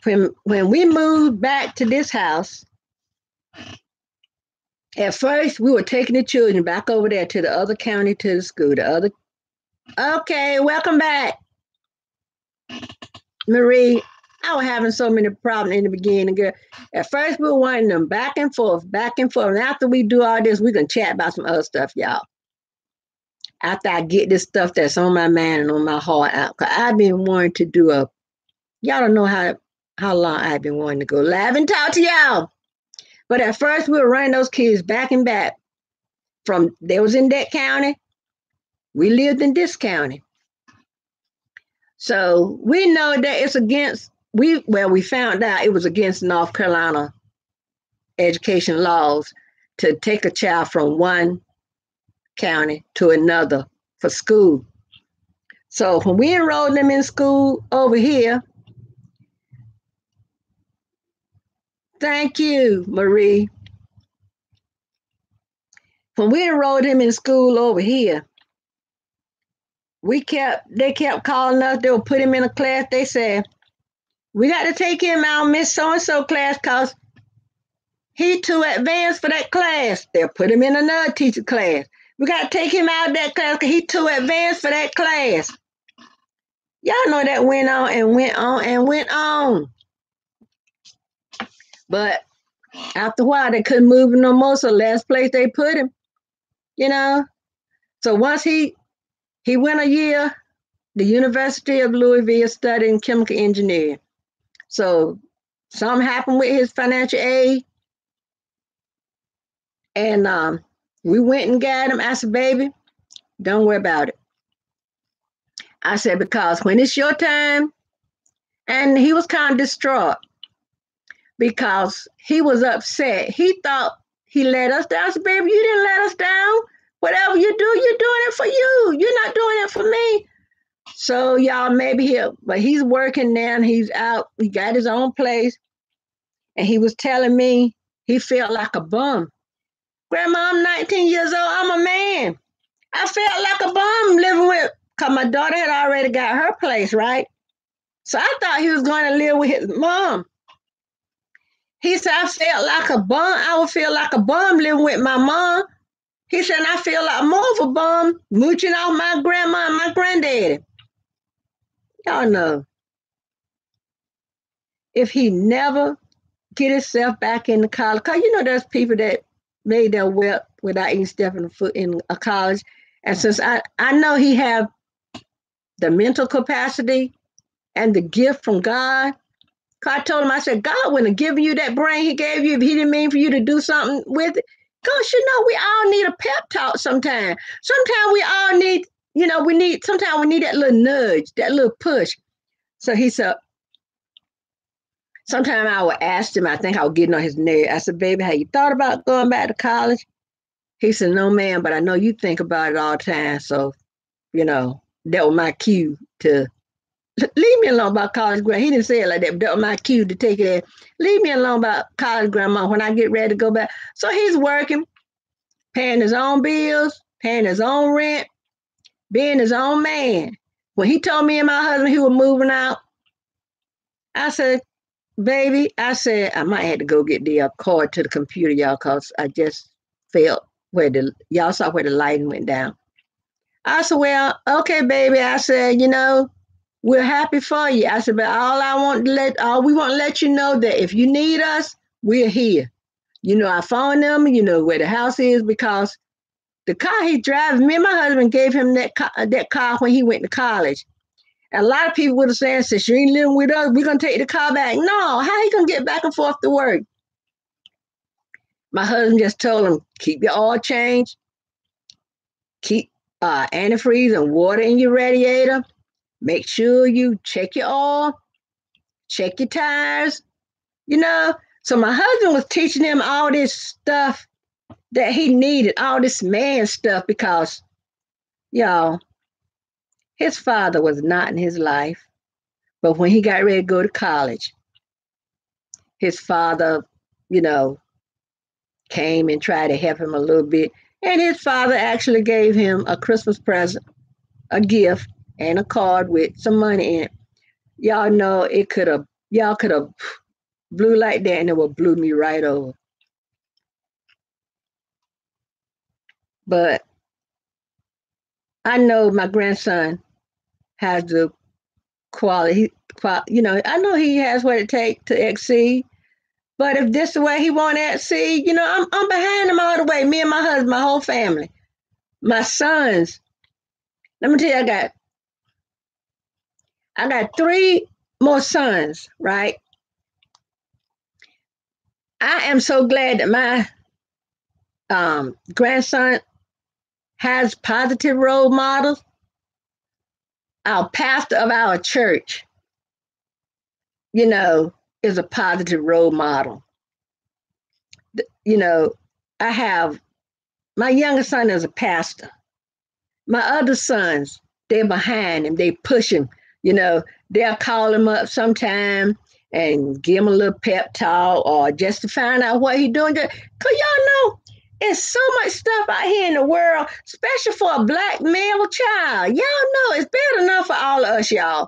when we moved back to this house, at first we were taking the children back over there to the other county to the school. Okay, welcome back, Marie. I was having so many problems in the beginning, girl. At first we were wanting them back and forth, back and forth. And after we do all this, we can chat about some other stuff, y'all. After I get this stuff that's on my mind and on my heart out. Cause I've been wanting to do y'all don't know how long I've been wanting to go live and talk to y'all. But at first we were running those kids back and back. They was in that county. We lived in this county. So we know that it's against we found out it was against North Carolina education laws to take a child from one county to another for school. So when we enrolled them in school over here, thank you, Marie. When we enrolled him in school over here, they kept calling us. They would put him in a class. They said, we got to take him out, Miss So-and-so class, because he too advanced for that class. They'll put him in another teacher class. We got to take him out of that class because he too advanced for that class. Y'all know that went on and went on and went on. But after a while, they couldn't move him no more, so last place they put him, you know. So once he went a year, the University of Louisville studying chemical engineering. So something happened with his financial aid, and we went and got him. I said, baby, don't worry about it. I said, because when it's your time, and he was kind of distraught because he was upset. He thought he let us down. I said, baby, you didn't let us down. Whatever you do, you're doing it for you. You're not doing it for me. So y'all, maybe but he's working now and he's out. He got his own place. And he was telling me he felt like a bum. Grandma, I'm 19 years old. I'm a man. I felt like a bum living with, because my daughter had already got her place, right? So I thought he was going to live with his mom. He said, I felt like a bum. I would feel like a bum living with my mom. He said, I feel like more of a bum mooching off my grandma and my granddaddy. Y'all know, if he never get himself back into college, because you know there's people that made their wealth without even stepping foot in a college. And since I know he have the mental capacity and the gift from God, I told him, I said, God wouldn't have given you that brain he gave you if he didn't mean for you to do something with it. Because, you know, we all need a pep talk sometimes. Sometimes we all need, sometimes we need that little nudge, that little push. So he said, sometimes I would ask him, I think I was getting on his nerve. I said, baby, have you thought about going back to college? He said, no, ma'am, but I know you think about it all the time. So, that was my cue to leave me alone about college, grandma. He didn't say it like that, but that was my cue to take it in. Leave me alone about college, grandma, when I get ready to go back. So he's working, paying his own bills, paying his own rent, being his own man. When he told me and my husband he was moving out, I said, baby, I said I might have to go get the cord to the computer, y'all, cause I just felt where the y'all saw where the lighting went down. I said, well, okay, baby. I said, we're happy for you. I said, but all we want to let you know that if you need us, we're here. I phone them, where the house is because the car he drives, me and my husband gave him that car when he went to college. And a lot of people would have said, since you ain't living with us, we're going to take the car back. No, how he going to get back and forth to work? My husband just told him, keep your oil changed, keep antifreeze and water in your radiator. Make sure you check your oil, check your tires, you know. So my husband was teaching him all this stuff that he needed, all this man stuff, because, y'all, his father was not in his life. But when he got ready to go to college, his father, you know, came and tried to help him a little bit. And his father actually gave him a Christmas present, a gift, and a card with some money in it. Y'all know y'all could have blew like that and it would blew me right over. But I know my grandson has the quality, I know he has what it takes to exceed. But if this is the way he want to exceed, I'm behind him all the way. Me and my husband, my whole family, my sons. Let me tell you, I got three more sons, right? I am so glad that my grandson has positive role models. Our pastor of our church, you know, is a positive role model. You know, I have my youngest son is a pastor. My other sons, they're behind him, they push him. They'll call him up sometime and give him a little pep talk or just to find out what he's doing. Because y'all know it's so much stuff out here in the world, especially for a black male child. Y'all know it's bad enough for all of us, y'all.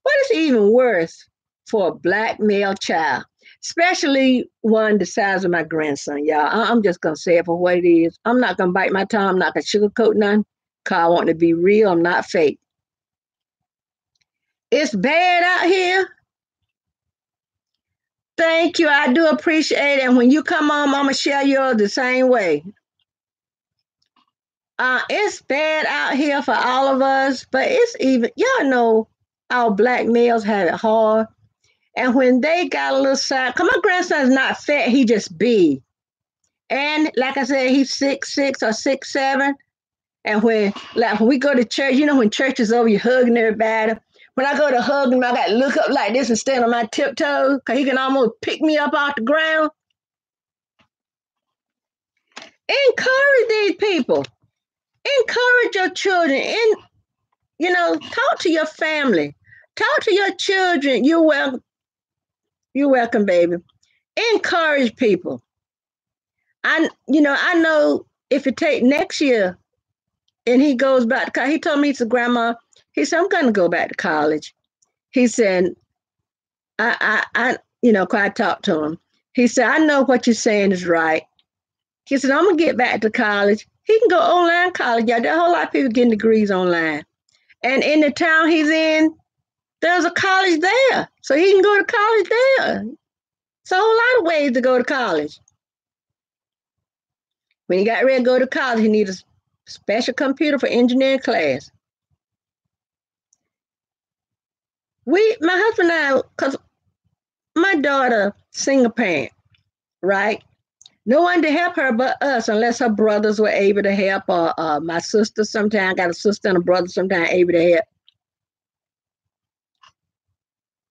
But it's even worse for a black male child, especially one the size of my grandson, y'all. I'm just going to say it for what it is. I'm not going to bite my tongue. I'm not going to sugarcoat nothing because I want to be real. I'm not fake. It's bad out here. Thank you. I do appreciate it. And when you come on, I'm going to share yours the same way. It's bad out here for all of us, but it's even, y'all know, our black males have it hard. And when they got a little side, because my grandson's not fat, he just big. And like I said, he's 6'6" or 6'7". And when we go to church, when church is over, you hugging everybody. When I go to hug him, I got to look up like this and stand on my tiptoes because he can almost pick me up off the ground. Encourage these people. Encourage your children. And, talk to your family. Talk to your children. You're welcome, baby. Encourage people. I know if it take next year and he goes back to college, he told me, he said, Grandma, he said, I'm going to go back to college. He said, I talked to him. He said, I know what you're saying is right. He said, I'm going to get back to college. He can go online college. Yeah, there are a whole lot of people getting degrees online. And in the town he's in, there's a college there. So he can go to college there. It's a whole lot of ways to go to college. When he got ready to go to college, he needed a special computer for engineering class. My husband and I, because my daughter, single parent, right? No one to help her but us, unless her brothers were able to help, or my sister sometimes, I got a sister and a brother sometimes able to help.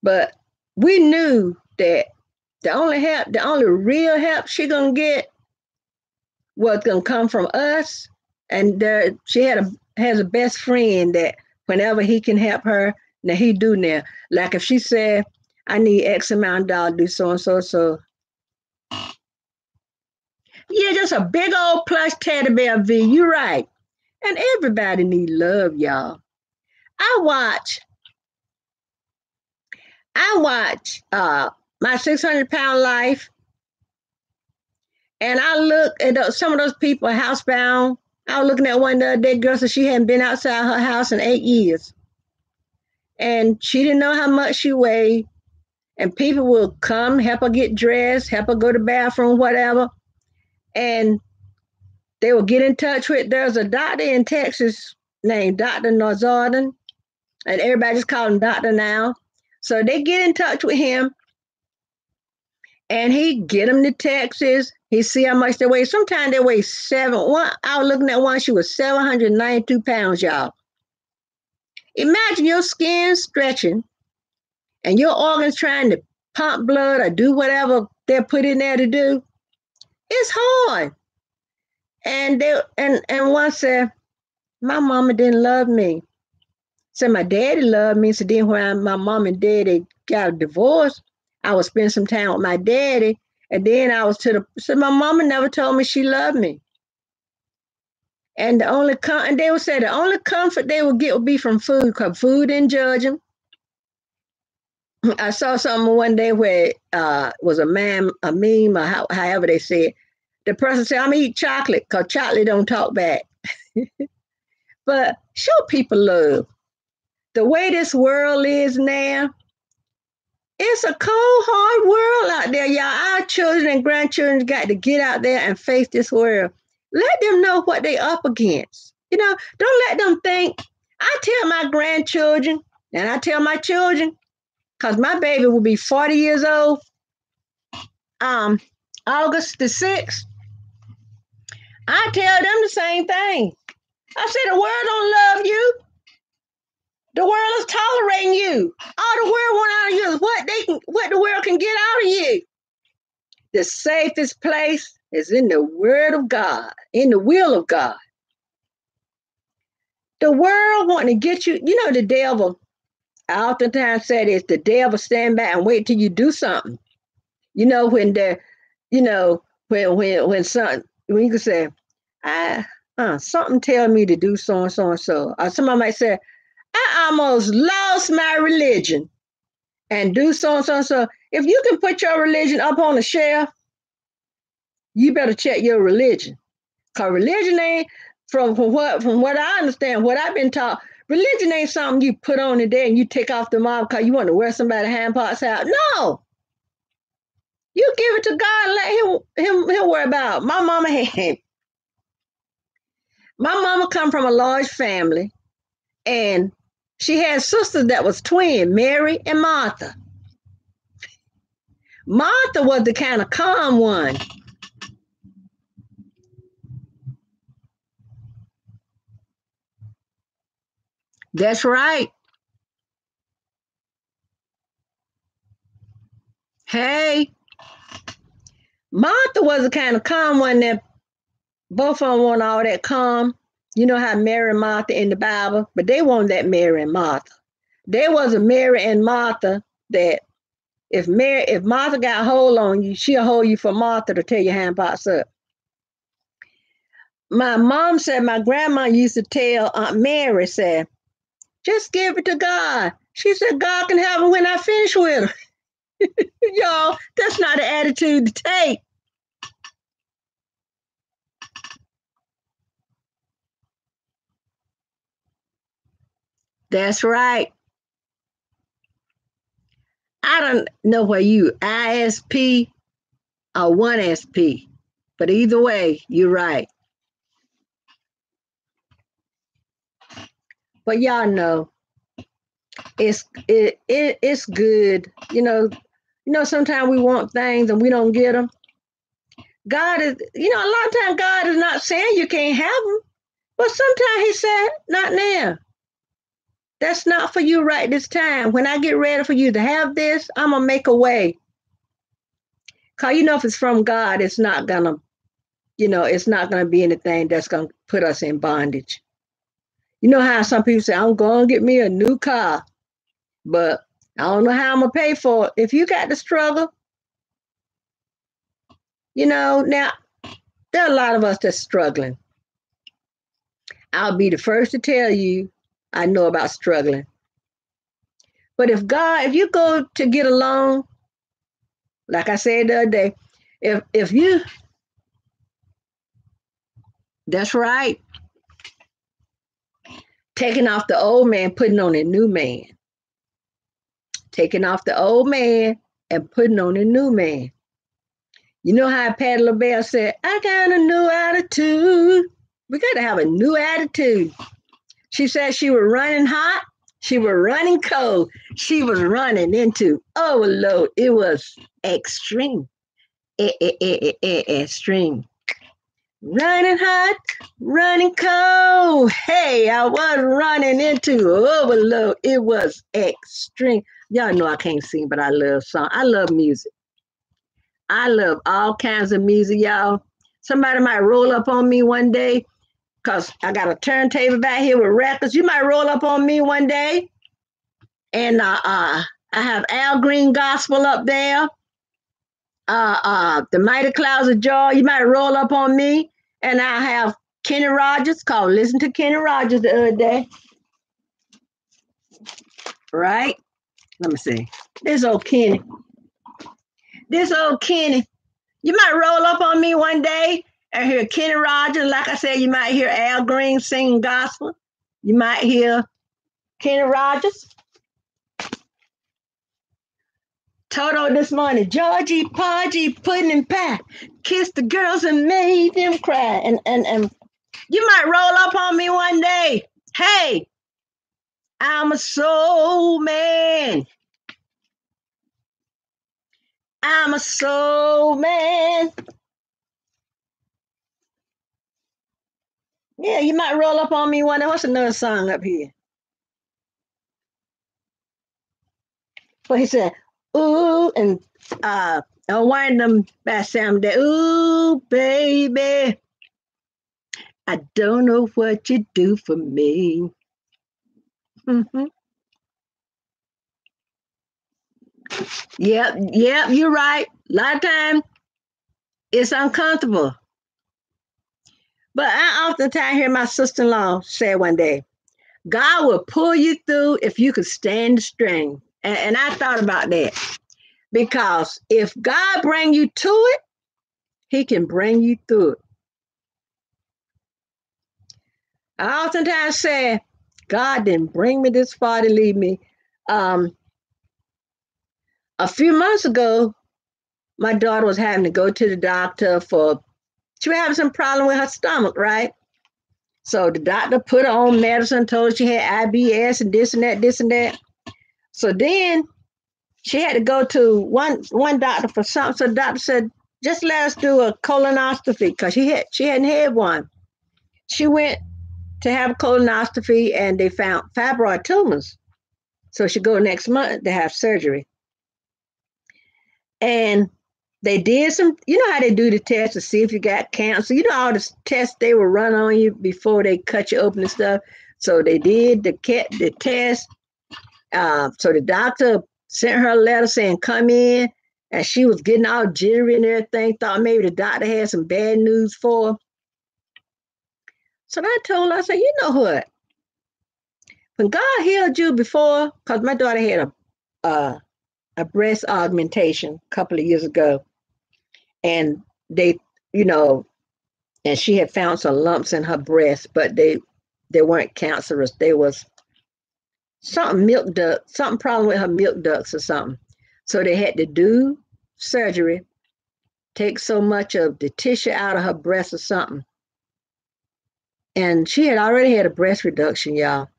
But we knew that the only real help she gonna get was gonna come from us. And she has a best friend that whenever he can help her, now he do now. Like if she said, I need X amount of dollars to do so and so, so yeah, just a big old plush teddy bear V. You're right. And everybody need love, y'all. I watch my my 600-pound life, and I look at some of those people housebound. I was looking at one the other day, girl said she hadn't been outside her house in 8 years. And she didn't know how much she weighed. And people will come, help her get dressed, help her go to the bathroom, whatever. And they will get in touch with, there's a doctor in Texas named Dr. Norzarden, and everybody just call him doctor now. So they get in touch with him, and he get them to Texas. He see how much they weigh. Sometimes they weigh I was looking at one, she was 792 pounds, y'all. Imagine your skin stretching and your organs trying to pump blood or do whatever they're put in there to do. It's hard. And one said, my mama didn't love me. Said my daddy loved me. So then when my mom and daddy got a divorce, I would spend some time with my daddy. And then I was so my mama never told me she loved me. And and they would say the only comfort they would get would be from food, because food didn't judge them. I saw something one day where was a meme, or however they said. The person said, I'm gonna eat chocolate because chocolate don't talk back. But show people love. The way this world is now, it's a cold, hard world out there, y'all. Our children and grandchildren got to get out there and face this world. Let them know what they up against. Don't let them think. I tell my grandchildren and I tell my children, because my baby will be 40 years old August the 6th. I tell them the same thing. I say the world don't love you. The world is tolerating you. All the world want out of you is what the world can get out of you. The safest place is in the word of God, in the will of God. The world want to get you. The devil, I oftentimes say this, the devil stand back and wait till you do something. When you can say, something tell me to do so and so and so. Or somebody might say, I almost lost my religion and do so and so and so. If you can put your religion up on a shelf, you better check your religion. Because religion ain't, from what I understand, what I've been taught, religion ain't something you put on today and you take off the off because you want to wear somebody's hand parts out. No. You give it to God and let him worry about it. My mama come from a large family, and she had sisters that was twin, Mary and Martha. Martha was the kind of calm one. That's right. Hey, Martha was the kind of calm one that both of them want all that calm. You know how Mary and Martha in the Bible, but they weren't that Mary and Martha. There was a Mary and Martha that if Martha got a hold on you, she'll hold you for Martha to tear your hand parts up. My mom said, my grandma used to tell Aunt Mary, said, just give it to God. She said, God can have it when I finish with her. Y'all, that's not an attitude to take. That's right. I don't know where you ISP or 1SP, but either way, you're right. But y'all know it's good. Sometimes we want things and we don't get them. God is, a lot of times God is not saying you can't have them, but sometimes He said, not now. That's not for you right this time. When I get ready for you to have this, I'm gonna make a way. Cause if it's from God, it's not gonna be anything that's gonna put us in bondage. You know how some people say, I'm gonna get me a new car, but I don't know how I'm gonna pay for it. If you got to struggle, now there are a lot of us that's struggling. I'll be the first to tell you I know about struggling. But if you go to get a loan Like I said the other day, if you, that's right, taking off the old man, putting on a new man, taking off the old man and putting on a new man. You know how Patti LaBelle said, I got a new attitude. We got to have a new attitude. She said she was running hot. She was running cold. She was running into overload. It was extreme. Extreme. Running hot, running cold. Hey, I was running into overload. It was extreme. Y'all know I can't sing, but I love song. I love music. I love all kinds of music, y'all. Somebody might roll up on me one day because I got a turntable back here with records. You might roll up on me one day, and I have Al Green gospel up there. The Mighty Clouds of Joy. You might roll up on me, and I have Kenny Rogers called Listen to Kenny Rogers the other day. Right? Let me see. This old Kenny. This old Kenny. You might roll up on me one day and hear Kenny Rogers. Like I said, you might hear Al Green singing gospel. You might hear Kenny Rogers. Toto this morning, Georgie, Podgy, pudding and pie, kissed the girls and made them cry. And you might roll up on me one day. Hey, I'm a soul man. I'm a soul man. Yeah, you might roll up on me one day. What's another song up here? But he said, ooh, and wind them back Sam there. Ooh, baby, I don't know what you do for me. Mm-hmm. Yep, you're right. A lot of times it's uncomfortable. But I oftentimes hear my sister-in-law say one day, God will pull you through if you could stand the strain. And I thought about that. Because if God bring you to it, he can bring you through it. I oftentimes say, God didn't bring me this far to leave me. Um, a few months ago, my daughter was having to go to the doctor she was having some problem with her stomach, right? So the doctor put her on medicine, told her she had IBS and this and that, this and that. So then she had to go to one doctor for something. So the doctor said, just let us do a colonoscopy because she hadn't had one. She went to have a colonoscopy and they found fibroid tumors. So she go next month to have surgery. And they did some, you know how they do the test to see if you got cancer. You know all the tests they will run on you before they cut you open and stuff. So they did the test. So the doctor sent her a letter saying, come in. And she was getting all jittery and everything, thought maybe the doctor had some bad news for her. So I told her, I said, you know what? When God healed you before, because my daughter had a breast augmentation a couple of years ago, and they, you know, and she had found some lumps in her breast, but they weren't cancerous. They was something problem with her milk ducts or something. So they had to do surgery, take so much of the tissue out of her breast or something. And she had already had a breast reduction, y'all.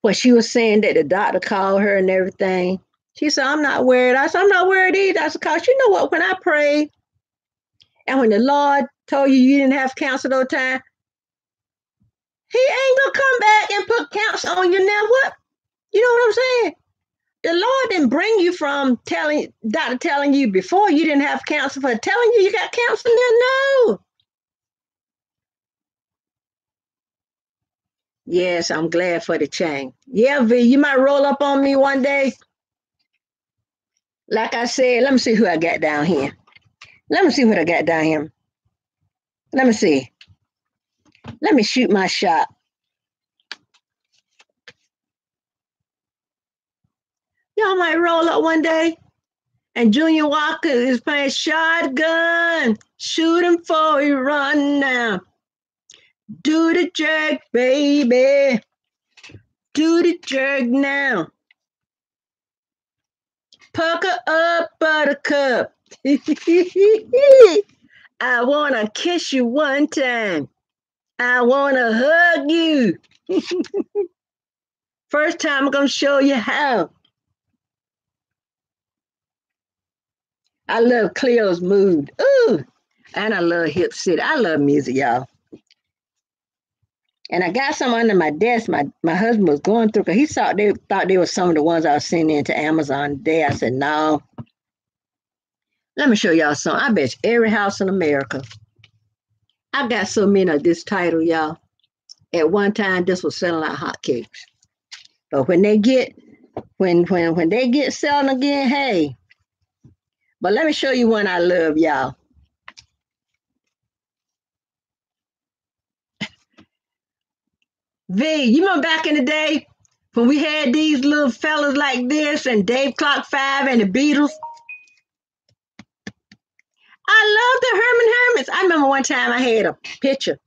Well, she was saying that the doctor called her and everything. She said, I'm not worried. I said, I'm not worried either. I said, because you know what? When I prayed and when the Lord told you didn't have cancer all the time, he ain't going to come back and put cancer on you now. What? You know what I'm saying? The Lord didn't bring you from doctor telling you before you didn't have cancer for telling you got cancer now. No. Yes, I'm glad for the change. Yeah, V, you might roll up on me one day. Like I said, let me see who I got down here. Let me see what I got down here. Let me see. Let me shoot my shot. Y'all might roll up one day And Junior Walker is playing shotgun. Shoot him for he run now. Do the jerk, baby. Do the jerk now. Pucker up, buttercup. I want to kiss you one time. I want to hug you. First time I'm going to show you how. I love Cleo's mood. Ooh, and I love Hip City. I love music, y'all. And I got some under my desk. My husband was going through because he thought they were some of the ones I was sending into Amazon today. I said, no. Let me show y'all some. I bet you every house in America. I got so many of this title, y'all. At one time, this was selling like hotcakes. But when they get selling again, hey. But let me show you one I love, y'all. V, you remember back in the day when we had these little fellas like this and Dave Clark 5 and the Beatles? I love the Herman Hermits. I remember one time I had a picture.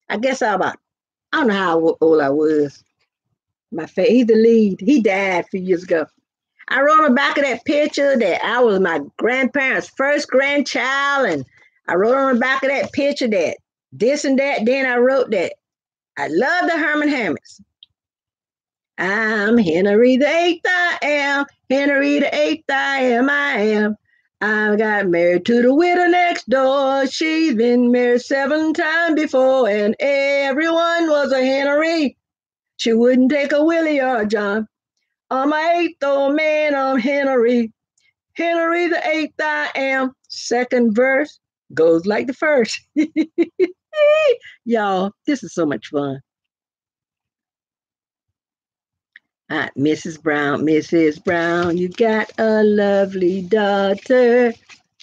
I guess I don't know how old I was. He's the lead. He died a few years ago. I wrote on the back of that picture that I was my grandparents' first grandchild, and I wrote on the back of that picture that this and that. Then I wrote that I love the Herman Hermits. I'm Henry the Eighth, I am. Henry the Eighth, I am. I got married to the widow next door. She's been married 7 times before, and everyone was a Henry. She wouldn't take a Willie or a John. I'm my 8th old man, I'm Henry. Henry the 8th, I am. Second verse goes like the first. Y'all, this is so much fun. Mrs. Brown, you got a lovely daughter.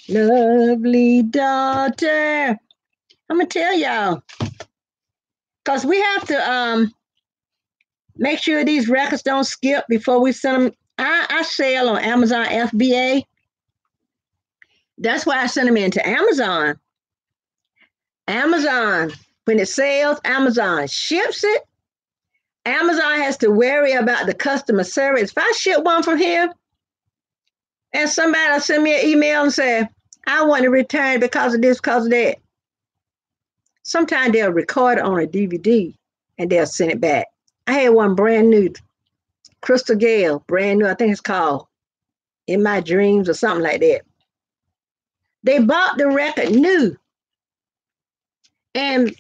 Lovely daughter. I'm going to tell y'all. Because we have to make sure these records don't skip before we send them. I sell on Amazon FBA. That's why I send them into Amazon. Amazon, when it sells, Amazon ships it. Amazon has to worry about the customer service. If I ship one from here and somebody will send me an email and say, I want to return because of this, because of that. Sometimes they'll record it on a DVD and they'll send it back. I had one brand new, Crystal Gale, brand new, I think it's called In My Dreams or something like that. They bought the record new. And a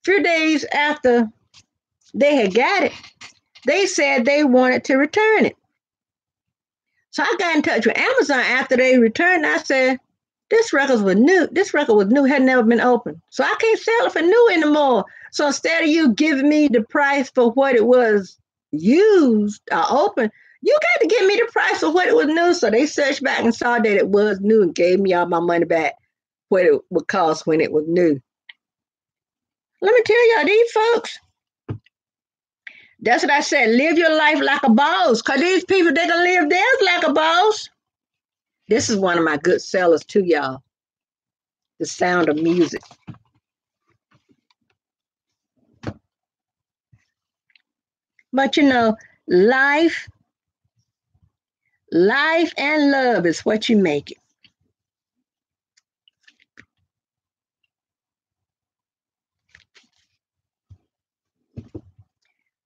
few days after they had got it, they said they wanted to return it. So I got in touch with Amazon after they returned. I said, this record was new. This record was new, had never been opened. So I can't sell it for new anymore. So instead of you giving me the price for what it was used or open, you got to give me the price of what it was new. So they searched back and saw that it was new and gave me all my money back, what it would cost when it was new. Let me tell y'all, these folks, that's what I said. Live your life like a boss. Because these people, they can live theirs like a boss. This is one of my good sellers too, y'all. The Sound of Music. But you know, life and love is what you make it.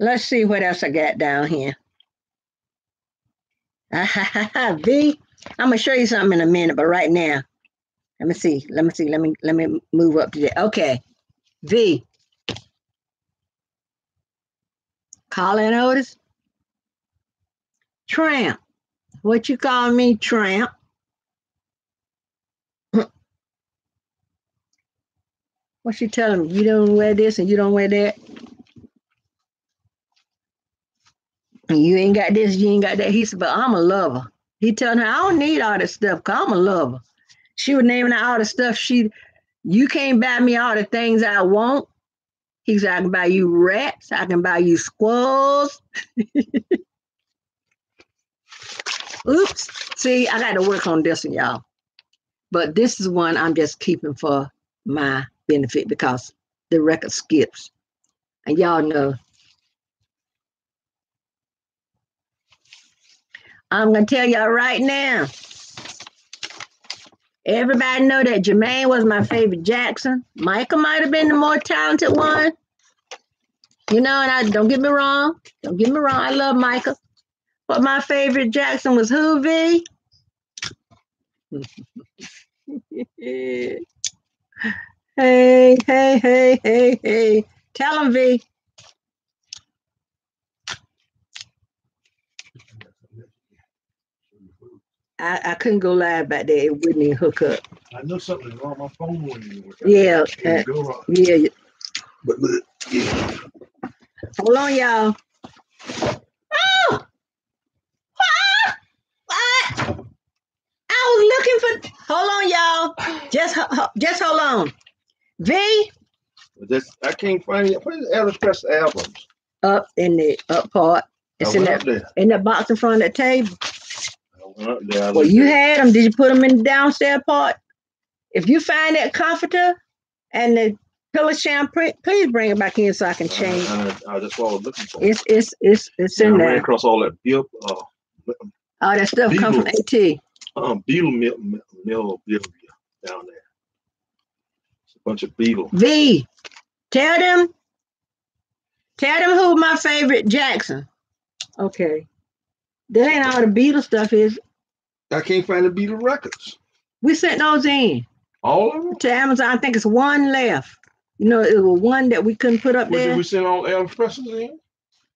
Let's see what else I got down here. V, I'm gonna show you something in a minute, but right now, let me see. Let me move up to that. Okay, V. Colin Otis. Tramp. What you call me, tramp? What she telling me? You don't wear this and you don't wear that? And you ain't got this, you ain't got that. He said, but I'm a lover. He telling her, I don't need all this stuff because I'm a lover. She was naming out all the stuff you can't buy me all the things I want. He said, I can buy you rats. I can buy you squirrels. Oops. See, I got to work on this one, y'all. But this is one I'm just keeping for my benefit because the record skips. And y'all know. I'm going to tell y'all right now. Everybody know that Jermaine was my favorite Jackson. Michael might have been the more talented one. You know, and I don't get me wrong. Don't get me wrong. I love Michael. But my favorite Jackson was who, V? Hey, hey, hey, hey, hey. Tell him, V. I couldn't go live back there. It wouldn't even hook up. I know something wrong. My phone wouldn't even work. Yeah. Yeah. But look, yeah. Hold on, y'all. Oh! What? I was looking for. Hold on, y'all. Just hold on. V. I can't find it. Where's the Elvis Presley albums? Up in the up part. It's in that box in front of the table. Well, you had them. Did you put them in the downstairs part? If you find that comforter and the pillow shampoo, please bring it back in so I can change. That's what I was looking for. It's in there. I ran across all that bill. All that stuff comes from AT. Beetle mill down there. It's a bunch of beetles. V, tell them who my favorite Jackson. Okay. That ain't all the Beatles stuff is. I can't find the Beatles records. We sent those in. All of them? To Amazon. I think it's one left. You know, it was one that we couldn't put up there. Did we send all Elvis Presley in?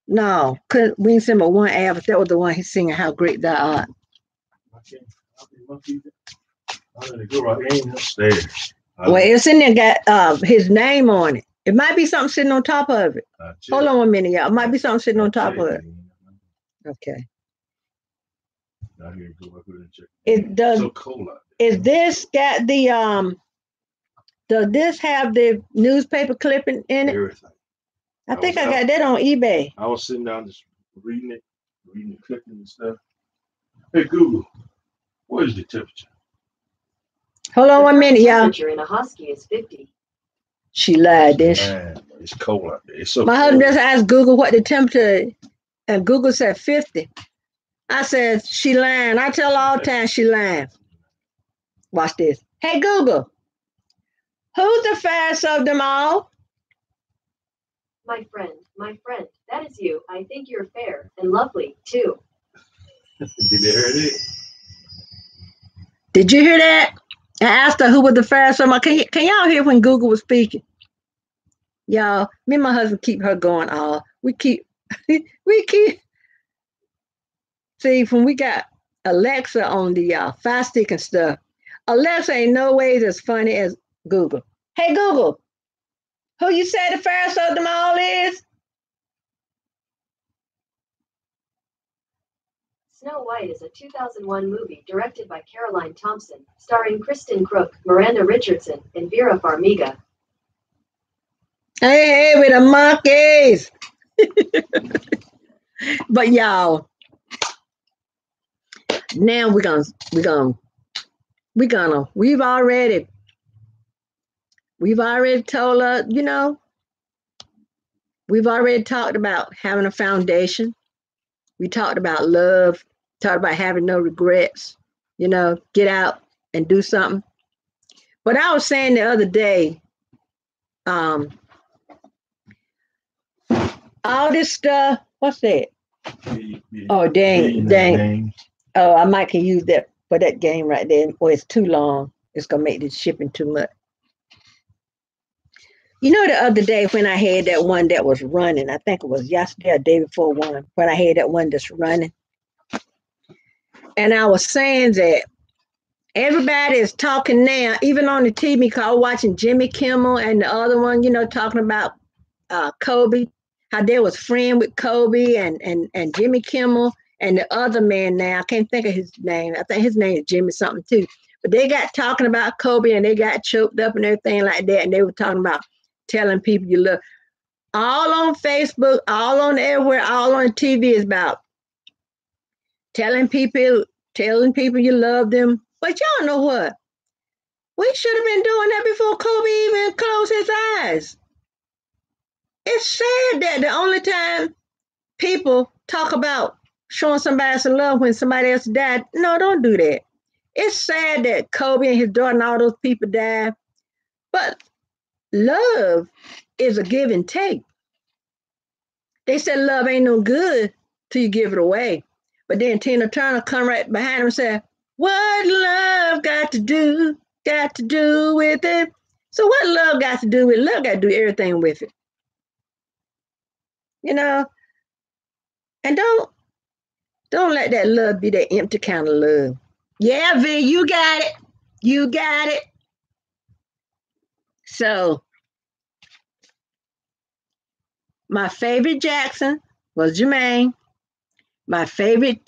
No, we didn't send but one Elvis. That was the one he's singing How Great Thou Art. I'm gonna go right upstairs. Well, it's in there, got his name on it. It might be something sitting on top of it. Hold on 1 minute, y'all. It might be something sitting on top of it. Okay. It does. So cold out there. Is this got the does this have the newspaper clipping in it? Everything. I think I got that on eBay. I was sitting down just reading the clipping and stuff. Hey Google, what is the temperature? Hold on 1 minute, y'all. Temperature in a husky is 50. She lied, didn't she? Man, it's cold out there. It's so My husband just asked Google what the temperature is, and Google said 50. I said, she lying. I tell all the time she lying. Watch this. Hey, Google, who's the fairest of them all? My friend, that is you. I think you're fair and lovely, too. Did you hear it? Did you hear that? I asked her who was the fairest of them all. Can y'all hear when Google was speaking? Y'all, me and my husband keep her going. We keep. See, when we got Alexa on the Fire Stick and stuff, Alexa ain't no ways as funny as Google. Hey, Google, who you say the fairest of them all is? Snow White is a 2001 movie directed by Caroline Thompson, starring Kristen Crook, Miranda Richardson, and Vera Farmiga. Hey, with the monkeys. But y'all, now we've already told her, you know, we've already talked about having a foundation. We talked about love, talked about having no regrets, you know, get out and do something. But I was saying the other day, all this stuff, what's that? Oh, dang. Oh, I might can use that for that game right there. Or it's too long. It's going to make the shipping too much. You know, the other day when I had that one that was running, I think it was yesterday or day before one, when I had that one that's running. And I was saying that everybody is talking now, even on the TV call, watching Jimmy Kimmel and the other one, you know, talking about Kobe, how they was friend with Kobe and Jimmy Kimmel and the other man now. I can't think of his name. I think his name is Jimmy something too. But they got talking about Kobe and they got choked up and everything like that. And they were talking about telling people you love. All on Facebook, all on everywhere, all on TV is about telling people telling people you love them. But y'all know what? We should have been doing that before Kobe even closed his eyes. It's sad that the only time people talk about showing somebody some love when somebody else died. No, don't do that. It's sad that Kobe and his daughter and all those people died. But love is a give and take. They said love ain't no good till you give it away. But then Tina Turner come right behind him and said, what love got to do with it? So what love got to do with it? Love got to do everything with it. You know? And don't let that love be that empty kind of love. Yeah, V, you got it. You got it. So my favorite Jackson was Jermaine. My favorite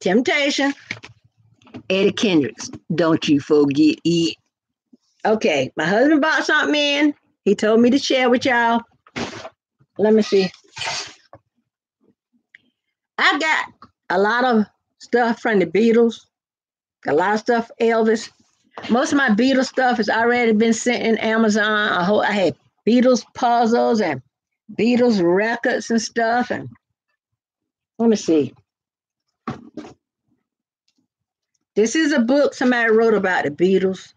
Temptation, Eddie Kendricks. Don't you forget it. Okay, my husband bought something in. He told me to share with y'all. Let me see. I got a lot of stuff from the Beatles, a lot of stuff Elvis. Most of my Beatles stuff has already been sent in Amazon. I had Beatles puzzles and Beatles records and stuff. And let me see. This is a book somebody wrote about the Beatles.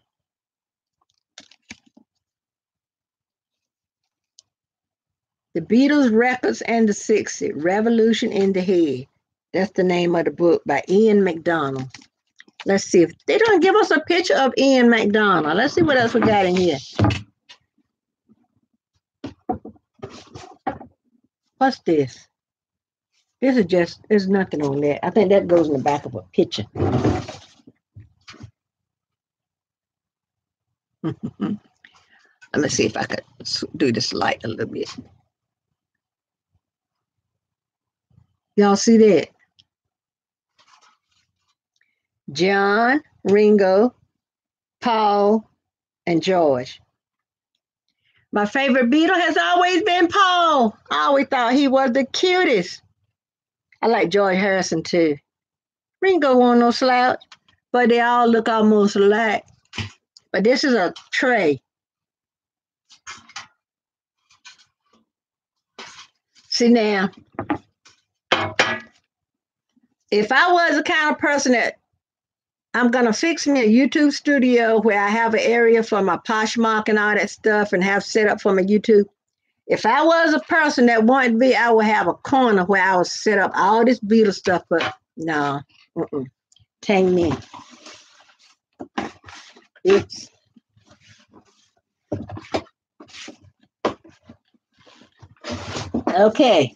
The Beatles Records and the 60s, Revolution in the Head. That's the name of the book by Ian McDonald. Let's see if they don't give us a picture of Ian McDonald. Let's see what else we got in here. What's this? This is just, there's nothing on there. I think that goes in the back of a picture. Let me see if I could do this light a little bit. Y'all see that? John, Ringo, Paul, and George. My favorite Beatle has always been Paul. I always thought he was the cutest. I like George Harrison too. Ringo wasn't no slouch, but they all look almost alike. But this is a tray. See now, if I was the kind of person that I'm going to fix me a YouTube studio where I have an area for my Poshmark and all that stuff and have set up for my YouTube. If I was a person that wanted to be, I would have a corner where I would set up all this Beatles stuff, but no, Tang me. Oops. Okay.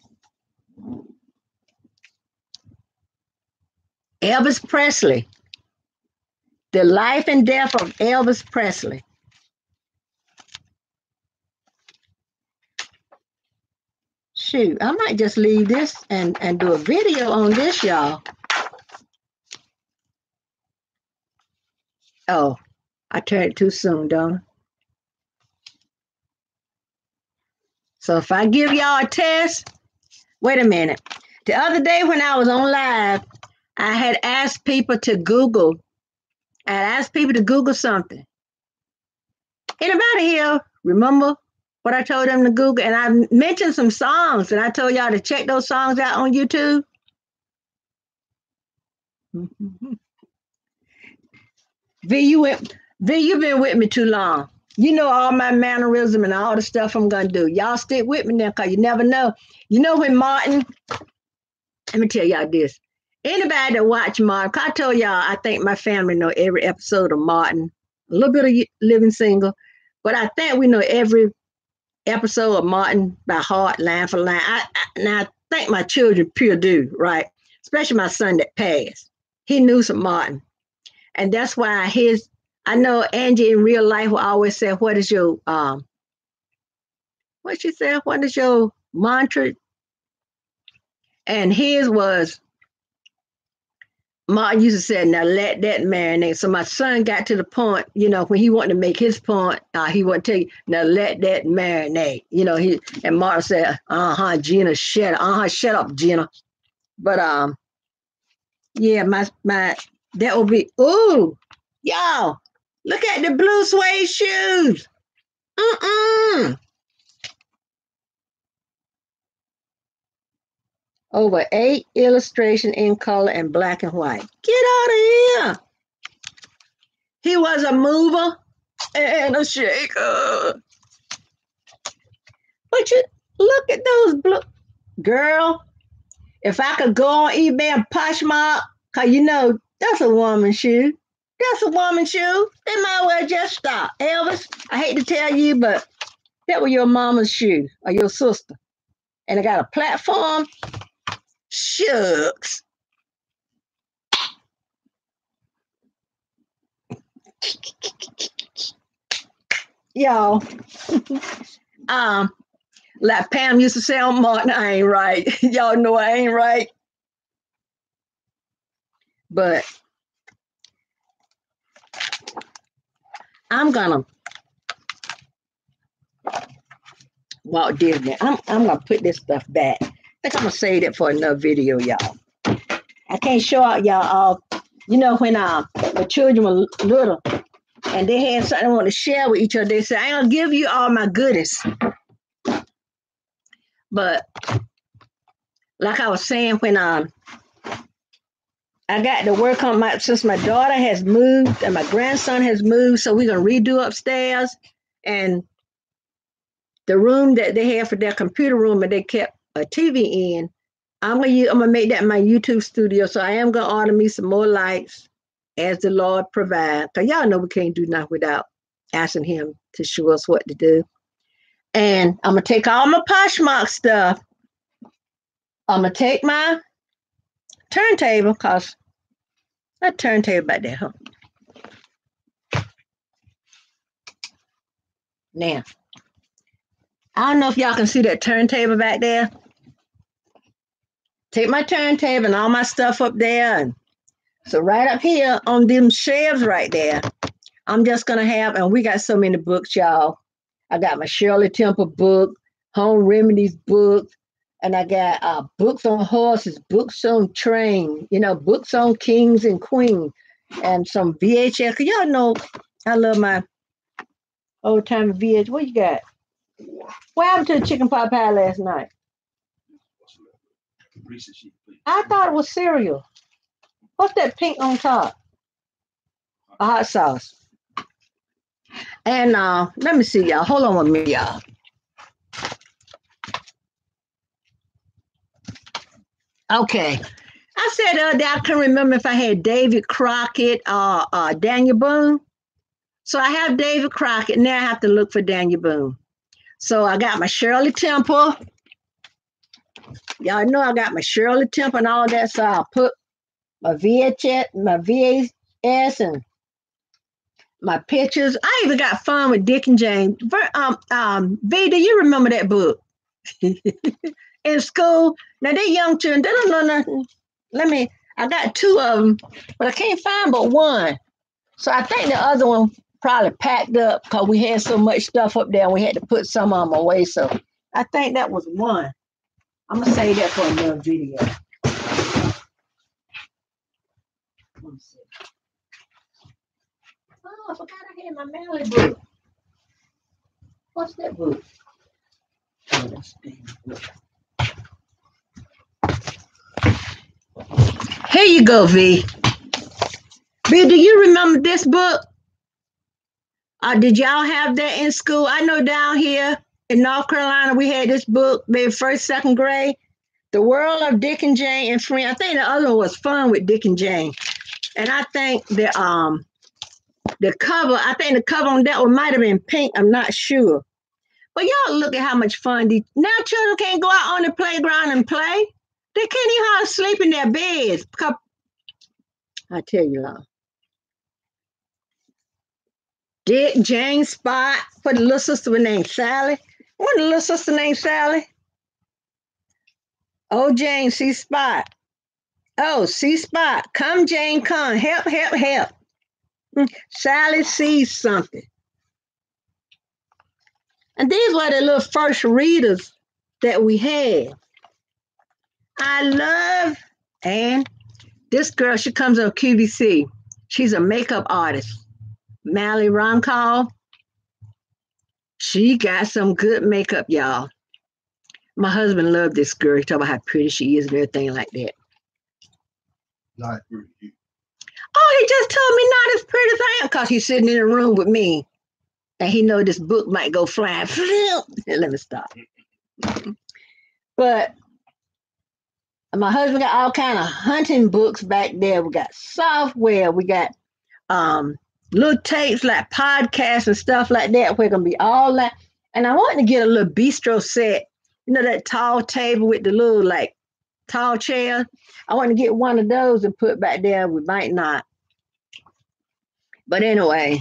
Elvis Presley. The Life and Death of Elvis Presley. Shoot, I might just leave this and do a video on this, y'all. Oh, I turned it too soon, don't I? So if I give y'all a test, wait a minute. The other day when I was on live, I had asked people to Google. I asked people to Google something. Anybody here remember what I told them to Google? And I mentioned some songs, and I told y'all to check those songs out on YouTube. V, you've been with me too long. You know all my mannerism and all the stuff I'm going to do. Y'all stick with me now, because you never know. You know when Martin, let me tell y'all this. Anybody that watch Martin, I told y'all, I think my family know every episode of Martin. A little bit of Living Single, but I think we know every episode of Martin by heart, line for line. I think my children pure do, right? Especially my son that passed. He knew some Martin. And that's why I know Angie in real life will always say, what is your, what she said, what is your mantra? And his was, Martin used to say, now let that marinate. So my son got to the point, when he wanted to make his point, he would tell you, now let that marinate. And Martin said, Gina, shut up, Gina. But Yeah, that will be. Ooh, y'all, look at the blue suede shoes. Mm-mm. Over 8 illustration in color and black and white. Get out of here. He was a mover and a shaker. But you look at those blue. Girl, if I could go on eBay and Poshmark, because you know, that's a woman's shoe. That's a woman's shoe. They might well just stop. Elvis, I hate to tell you, but that was your mama's shoe or your sister. And it got a platform. Shucks. Y'all, like Pam used to say on Martin, I ain't right. Y'all know I ain't right. But I'm gonna Walt Disney. I'm gonna put this stuff back. I think I'm gonna save that for another video, y'all. I can't show out y'all all. You know, when the children were little and they had something they want to share with each other, they said, I ain't gonna give you all my goodies. But like I was saying, when I got to work on since my daughter has moved and my grandson has moved, so we're gonna redo upstairs and the room that they have for their computer room and they kept a TV in. I'm gonna make that my YouTube studio. So I am gonna order me some more lights as the Lord provides. Cause y'all know we can't do nothing without asking Him to show us what to do. And I'm gonna take all my Poshmark stuff. I'm gonna take my turntable, cause that turntable back there, huh? Now, I don't know if y'all can see that turntable back there. Take my turntable and all my stuff up there. And so right up here on them shelves right there, I'm just going to have, and we got so many books, y'all. I got my Shirley Temple book, Home Remedies book, and I got books on horses, books on train, books on kings and queens, and some VHS. Cause y'all know I love my old time VHS. What you got? What happened to the chicken pot pie last night? I thought it was cereal. What's that pink on top? A hot sauce. And let me see, y'all. Hold on with me, y'all. Okay. I said the other day I couldn't remember if I had David Crockett or Daniel Boone. So I have David Crockett. Now I have to look for Daniel Boone. So I got my Shirley Temple. Y'all know I got my Shirley Temple and all that. So I'll put my VHS, and my pictures. I even got fun with Dick and Jane. V, do you remember that book? In school. Now they young children, they don't know nothing. I got 2 of them, but I can't find but one. So I think the other one probably packed up because we had so much stuff up there and we had to put some of them away. So I think that was one. I'm going to save that for another video. Let me see. Oh, I forgot I had my Mally book. What's that book? Oh, that's book. Here you go, V. V, do you remember this book? Did y'all have that in school? I know down here in North Carolina, we had this book, maybe first, second grade, The World of Dick and Jane and Friends. I think the other one was Fun with Dick and Jane. And I think the cover on that one might have been pink. I'm not sure. But y'all look at how much fun now children can't go out on the playground and play. They can't even hardly sleep in their beds. I tell you, Dick, Jane, Spot, for the little sister named Sally. What the little sister named Sally? Oh, Jane, see Spot. Oh, see Spot. Come, Jane, come. Help, help, help. Sally sees something. And these were the little first readers that we had. I love and This girl, she comes on QVC. She's a makeup artist. Mally Roncall. She got some good makeup, y'all. My husband loved this girl. He talked about how pretty she is and everything like that. Not pretty. Oh, he just told me not as pretty as I am because he's sitting in a room with me. And he know this book might go flying. Let me stop. But my husband got all kind of hunting books back there. We got software. We got little tapes like podcasts and stuff like that. We're going to be all that. And I want to get a little bistro set. You know, that tall table with the little like tall chair. I want to get one of those and put back there. We might not. But anyway.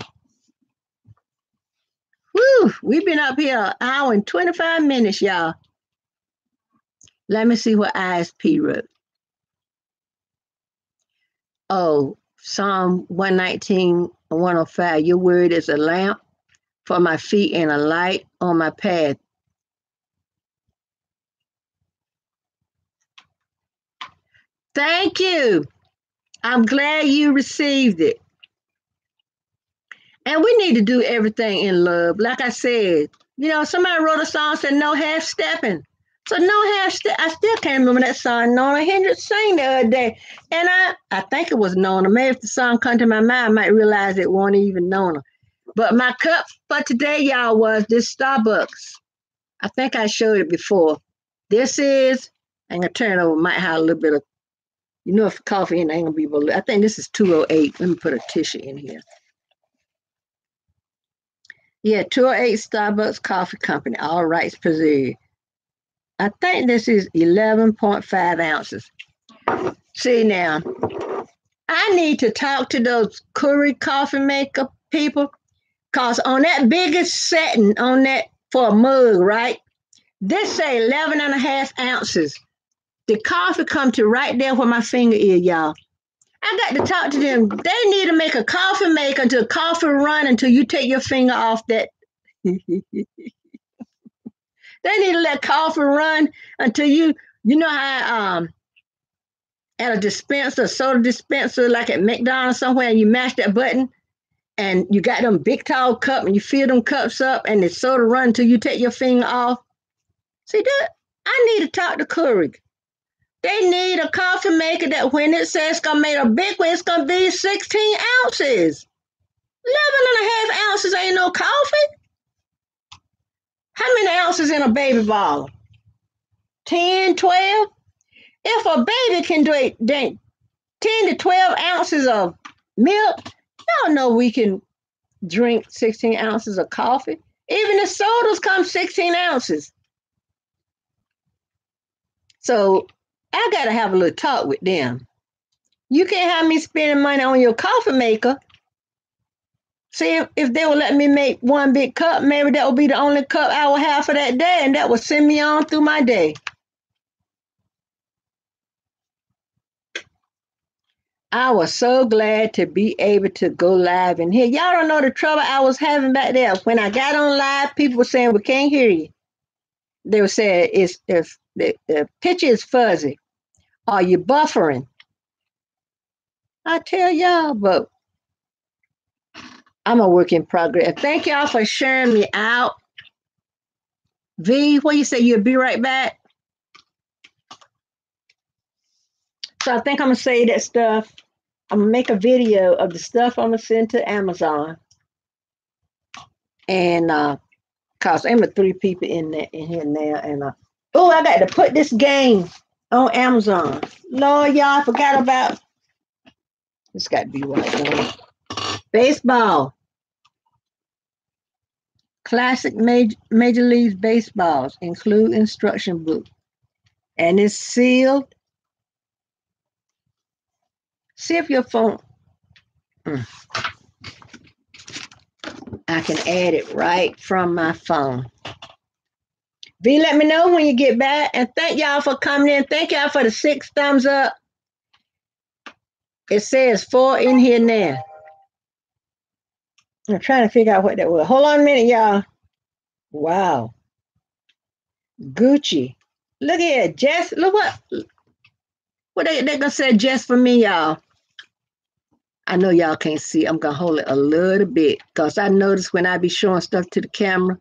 Woo, we've been up here an hour and 25 minutes, y'all. Let me see what ISP wrote. Oh, Psalm 119, 105. Your word is a lamp for my feet and a light on my path. Thank you. I'm glad you received it. And we need to do everything in love. Like I said, you know, somebody wrote a song said no half stepping. So no half step. I still can't remember that song Nona Hendrix sang the other day. And I think it was Nona. Maybe if the song come to my mind, I might realize it wasn't even Nona. But my cup for today, y'all, was this Starbucks. I think I showed it before. This is, I'm going to turn it over, might have a little bit of, you know, if coffee in there ain't going to be, but I think this is 208. Let me put a tissue in here. Yeah, 208 Starbucks Coffee Company, all rights preserved. I think this is 11.5 ounces. See now, I need to talk to those Keurig coffee maker people because on that biggest setting on that for a mug, right? This say 11.5 ounces. The coffee come to right there where my finger is, y'all. I got to talk to them. They need to make a coffee maker until coffee run until you take your finger off that. They need to let coffee run until you know how at a dispenser, soda dispenser, like at McDonald's somewhere, and you mash that button and you got them big tall cup and you fill them cups up and the soda run until you take your finger off. See that? I need to talk to Keurig. They need a coffee maker that when it says it's going to make a big one, it's going to be 16 ounces. 11.5 ounces ain't no coffee. How many ounces in a baby bottle? 10, 12? If a baby can drink 10 to 12 ounces of milk, y'all know we can drink 16 ounces of coffee. Even the sodas come 16 ounces. So I got to have a little talk with them. You can't have me spending money on your coffee maker. See, if they would let me make one big cup, maybe that would be the only cup I will have for that day, and that would send me on through my day. I was so glad to be able to go live in here. Y'all don't know the trouble I was having back there. When I got on live, people were saying, we can't hear you. They were saying, if the picture is fuzzy. Are you buffering? I tell y'all, but I'm a work in progress. Thank y'all for sharing me out. V, what you say? You'll be right back? So I think I'm going to say that stuff. I'm going to make a video of the stuff I'm going to send to Amazon. And because I'm 3 people in here now. And I got to put this game on Amazon. Lord, y'all, I forgot about. It's got to be right now. Baseball. Classic Major League Baseballs include instruction book. And it's sealed. See if your phone. I can add it right from my phone. V, let me know when you get back. And thank y'all for coming in. Thank y'all for the 6 thumbs up. It says 4 in here now. I'm trying to figure out what that was. Hold on a minute, y'all. Wow. Gucci. Look here, Jess. Look what. What they gonna say just for me, y'all? I know y'all can't see. I'm gonna hold it a little bit because I notice when I be showing stuff to the camera.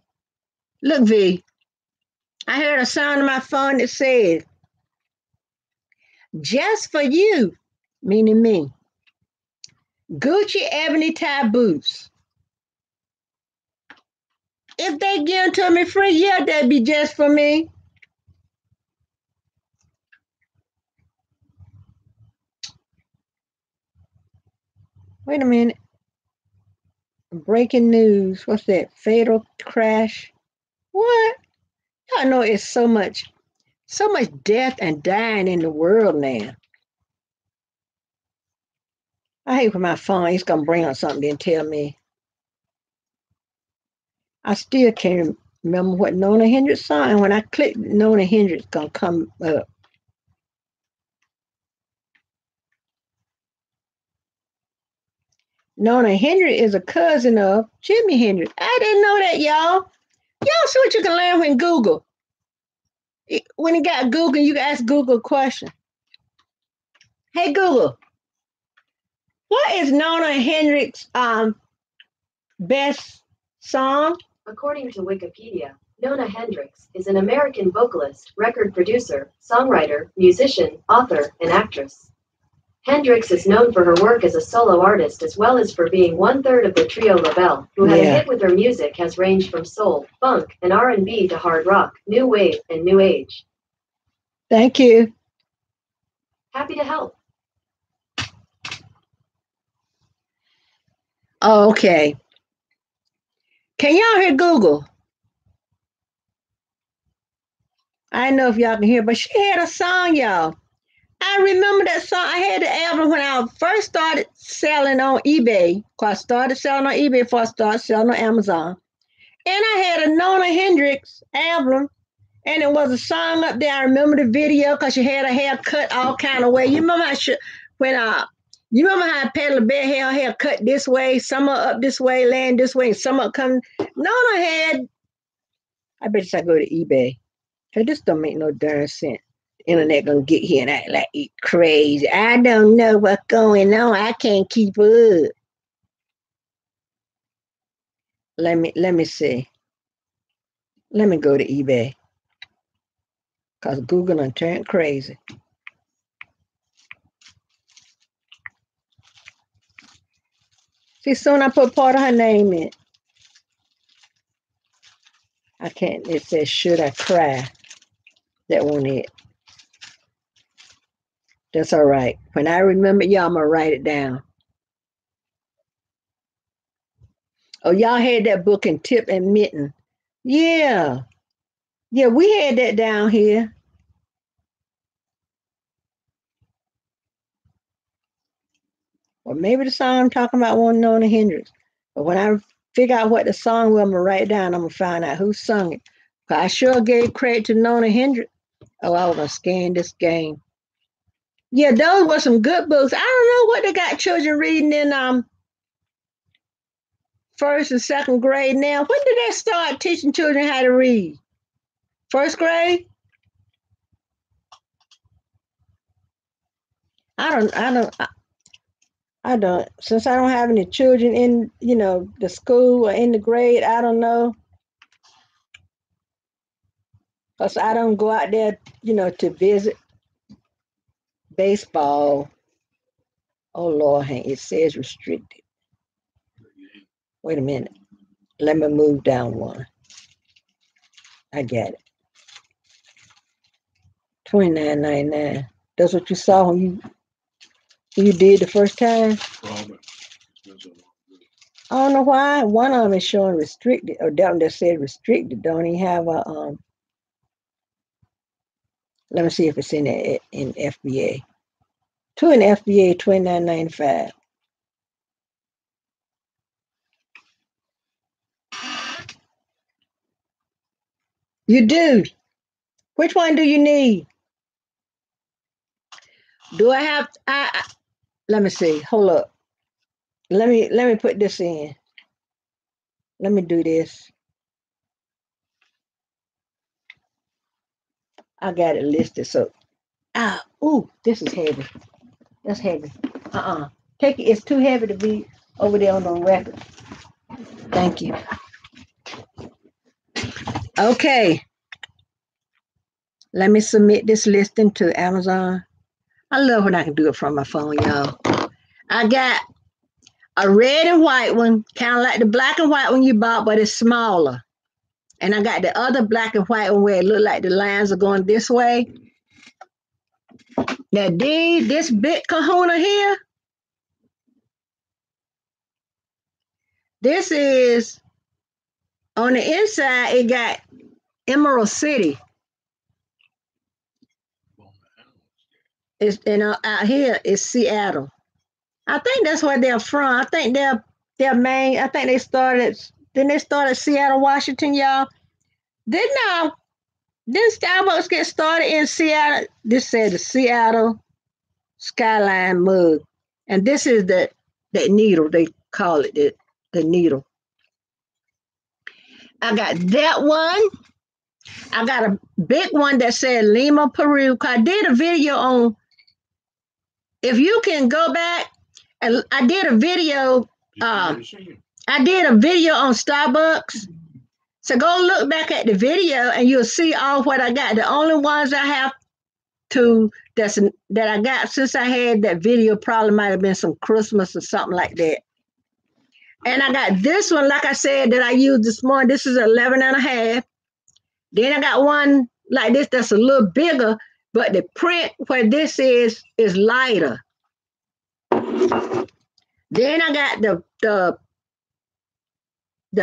Look, V, I heard a sound on my phone that said, just for you, meaning me. Gucci ebony tie boots. If they give them to me free, yeah, that'd be just for me. Wait a minute. Breaking news. What's that? Fatal crash. What? I know it's so much death and dying in the world now. I hate when my phone, it's gonna bring up something and tell me. I still can't remember what Nona Hendrix song. And when I click Nona Hendrix, gonna come up. Nona Hendrix is a cousin of Jimi Hendrix. I didn't know that, y'all. Y'all see what you can learn when Google. When you got Google, you can ask Google a question. Hey Google, what is Nona Hendrix' best song? According to Wikipedia, Nona Hendrix is an American vocalist, record producer, songwriter, musician, author, and actress. Hendrix is known for her work as a solo artist as well as for being one-third of the trio LaBelle, who had a hit with her music has ranged from soul, funk, and R&B to hard rock, new wave, and new age. Thank you. Happy to help. Okay. Can y'all hear Google? I don't know if y'all can hear, but she had a song, y'all. I remember that song. I had the album when I first started selling on eBay. Because I started selling on eBay before I started selling on Amazon. And I had a Nona Hendrix album. And it was a song up there. I remember the video because she had her hair cut all kind of way. You remember how you remember how Patti LaBelle hair cut this way, some up this way, laying this way, and some up coming. Nona had, I bet you I go to eBay. Hey, this don't make no darn sense. Internet gonna get here and act like it crazy. I don't know what's going on. I can't keep up. Let me see. Let me go to eBay. Cause Google done turned crazy. See, soon I put part of her name in. I can't. It says, should I cry? That won't it. That's all right. When I remember y'all, I'm gonna write it down. Oh, y'all had that book in Tip and Mitten. Yeah. Yeah, we had that down here. Or maybe the song I'm talking about wasn't Nona Hendrix. But when I figure out what the song was, I'm gonna write it down. I'm gonna find out who sung it. I sure gave credit to Nona Hendrix. Oh, I was gonna scan this game. Yeah, those were some good books. I don't know what they got children reading in first and second grade now. When did they start teaching children how to read? First grade? I don't. Since I don't have any children in, the school or in the grade, I don't know. Because I don't go out there, to visit baseball. Oh, Lord, it says restricted. Wait a minute. Let me move down one. I got it. $29.99. That's what you saw when you did the first time? I don't know why. One of them is showing restricted, or that one that said restricted don't even have a let me see if it's in FBA. Two in FBA, $29.95. You do. Which one do you need? Do I have? Let me see. Hold up. Let me put this in. Let me do this. I got it listed. So, Ooh, this is heavy. That's heavy. Take it. It's too heavy to be over there on the record. Thank you. Okay. Let me submit this listing to Amazon. I love when I can do it from my phone, y'all. I got a red and white one, kind of like the black and white one you bought, but it's smaller. And I got the other black and white one where it look like the lines are going this way. Now, this big kahuna here, this is, on the inside, it got Emerald City. It's, out here is Seattle. I think that's where they're from. I think they're main. I think they started Seattle, Washington, y'all. Didn't Starbucks get started in Seattle? This said the Seattle Skyline mug, and this is that needle. They call it the needle. I got that one. I got a big one that said Lima, Peru. I did a video on. If you can go back, and I did a video. I did a video on Starbucks. So go look back at the video, and you'll see all what I got. The only ones I have that I got since I had that video probably might have been some Christmas or something like that. And I got this one, like I said, that I used this morning. This is 11 and a half. Then I got one like this that's a little bigger, but the print where this is lighter. Then I got the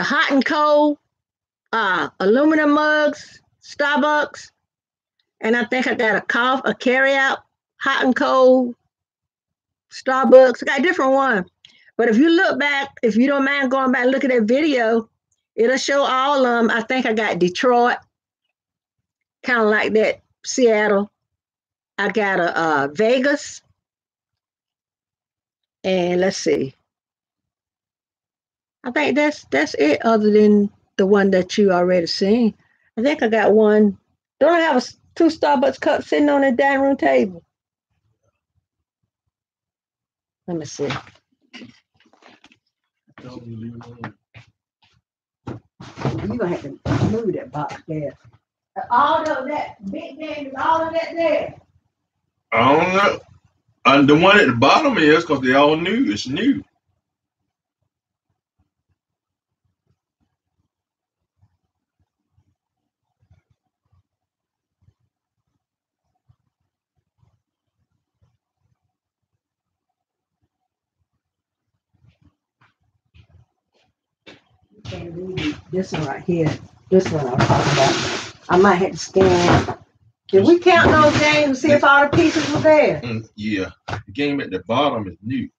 hot and cold aluminum mugs, Starbucks. And I think I got a carry out hot and cold Starbucks. I got a different one. But if you look back, if you don't mind going back and look at that video, it'll show all of them. I think I got Detroit, kind of like that, Seattle. I got a Vegas. And let's see. I think that's it other than the one that you already seen. I think I got one. Don't I have two Starbucks cups sitting on the dining room table? Let me see. You're going to have to move that box there. All of that big name is all of that there. I don't know. And the one at the bottom is because they all new. It's new. Can't read this one right here. This one I'm talking about. I might have to scan. Did we count those games and see if all the pieces were there? Yeah. The game at the bottom is new.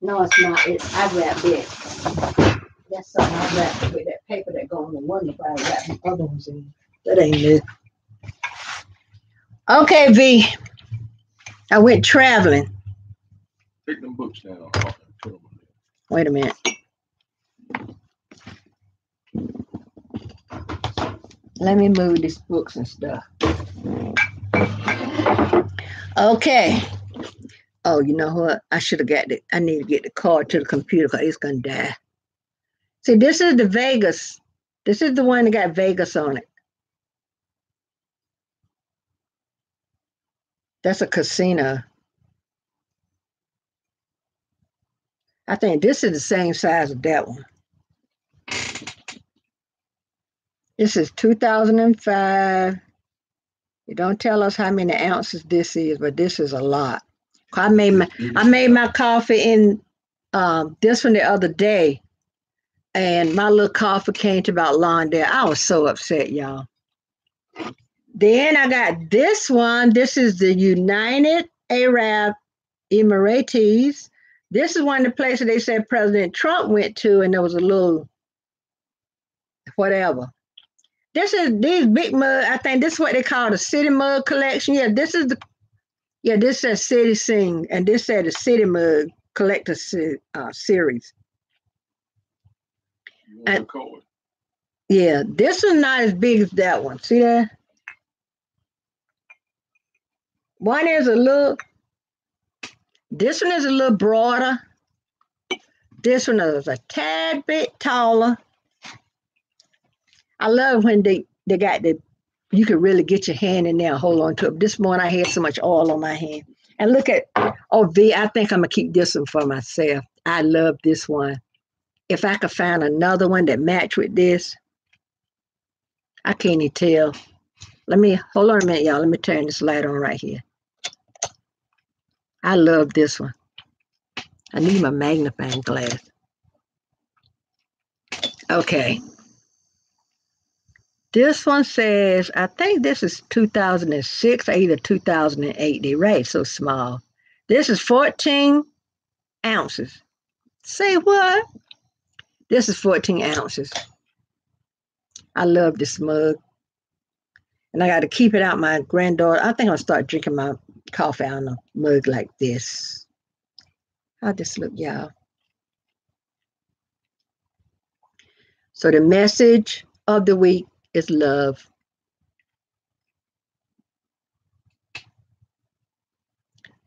No, it's not. I wrapped it. That's something I wrapped with that paper that go on the one if I wrap the other ones in. That ain't it. Okay, V. I went traveling. Take them books down. Wait a minute. Let me move these books and stuff. Okay. Oh, you know what? I should have got it. I need to get the card to the computer because it's going to die. See, this is the Vegas. This is the one that got Vegas on it. That's a casino. I think this is the same size as that one. This is 2005. It don't tell us how many ounces this is, but this is a lot. I made my coffee in this one the other day, and my little coffee came to about Lawndale. I was so upset, y'all. Then I got this one. This is the United Arab Emirates. This is one of the places they said President Trump went to, and there was a little whatever. This is these big mug. I think this is what they call the City Mug collection. Yeah, this is this says City Sing, and this said the City Mug Collector series. And, yeah, this one's not as big as that one. See that? One is a little, this one is a little broader. This one is a tad bit taller. I love when they got you can really get your hand in there and hold on to it. This morning I had so much oil on my hand. And look at, oh, V, I think I'm going to keep this one for myself. I love this one. If I could find another one that match with this, I can't even tell. Hold on a minute, y'all. Let me turn this light on right here. I love this one. I need my magnifying glass. Okay. This one says, I think this is 2006 or either 2008. They write so small. This is 14 ounces. Say what? This is 14 ounces. I love this mug. And I got to keep it out. My granddaughter, I think I'll start drinking my coffee out of a mug like this. How'd this look, y'all? So the message of the week is love.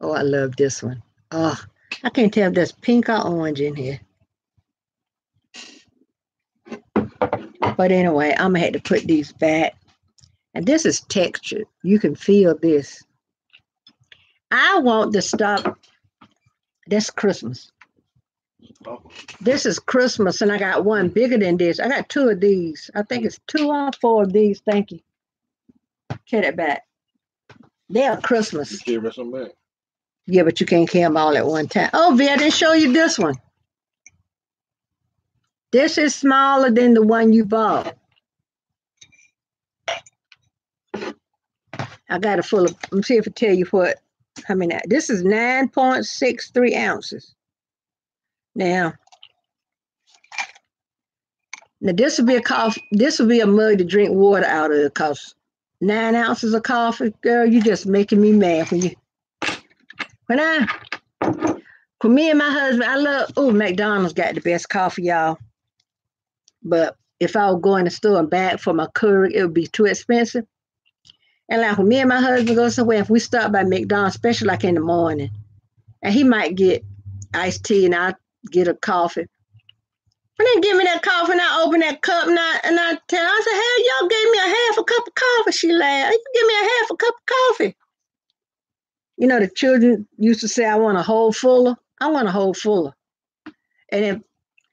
Oh, I love this one. Oh, I can't tell if there's pink or orange in here. But anyway, I'm going to have to put these back. And this is textured. You can feel this. I want to stop. That's Christmas. This is Christmas, and I got one bigger than this. I got two of these. I think it's 2 or 4 of these. Thank you. Get it back. They are Christmas. You gave us some back. Yeah, but you can't carry them all at one time. Oh, V, I didn't show you this one. This is smaller than the one you bought. I got a full of, let me see if I tell you what, how many. This is 9.63 ounces. Now this would be a coffee. This would be a mug to drink water out of. It costs 9 ounces of coffee. Girl, you just making me mad when me and my husband, I love. Oh, McDonald's got the best coffee, y'all. But if I would go in the store and buy it for my Keurig, it would be too expensive. And like when me and my husband go somewhere, if we stop by McDonald's, especially like in the morning, and he might get iced tea and I get a coffee. When they give me that coffee and I open that cup and I tell her, I said, hey, y'all gave me a half a cup of coffee. She laughed. You give me a half a cup of coffee. You know, the children used to say, I want a whole fuller. I want a whole fuller. And if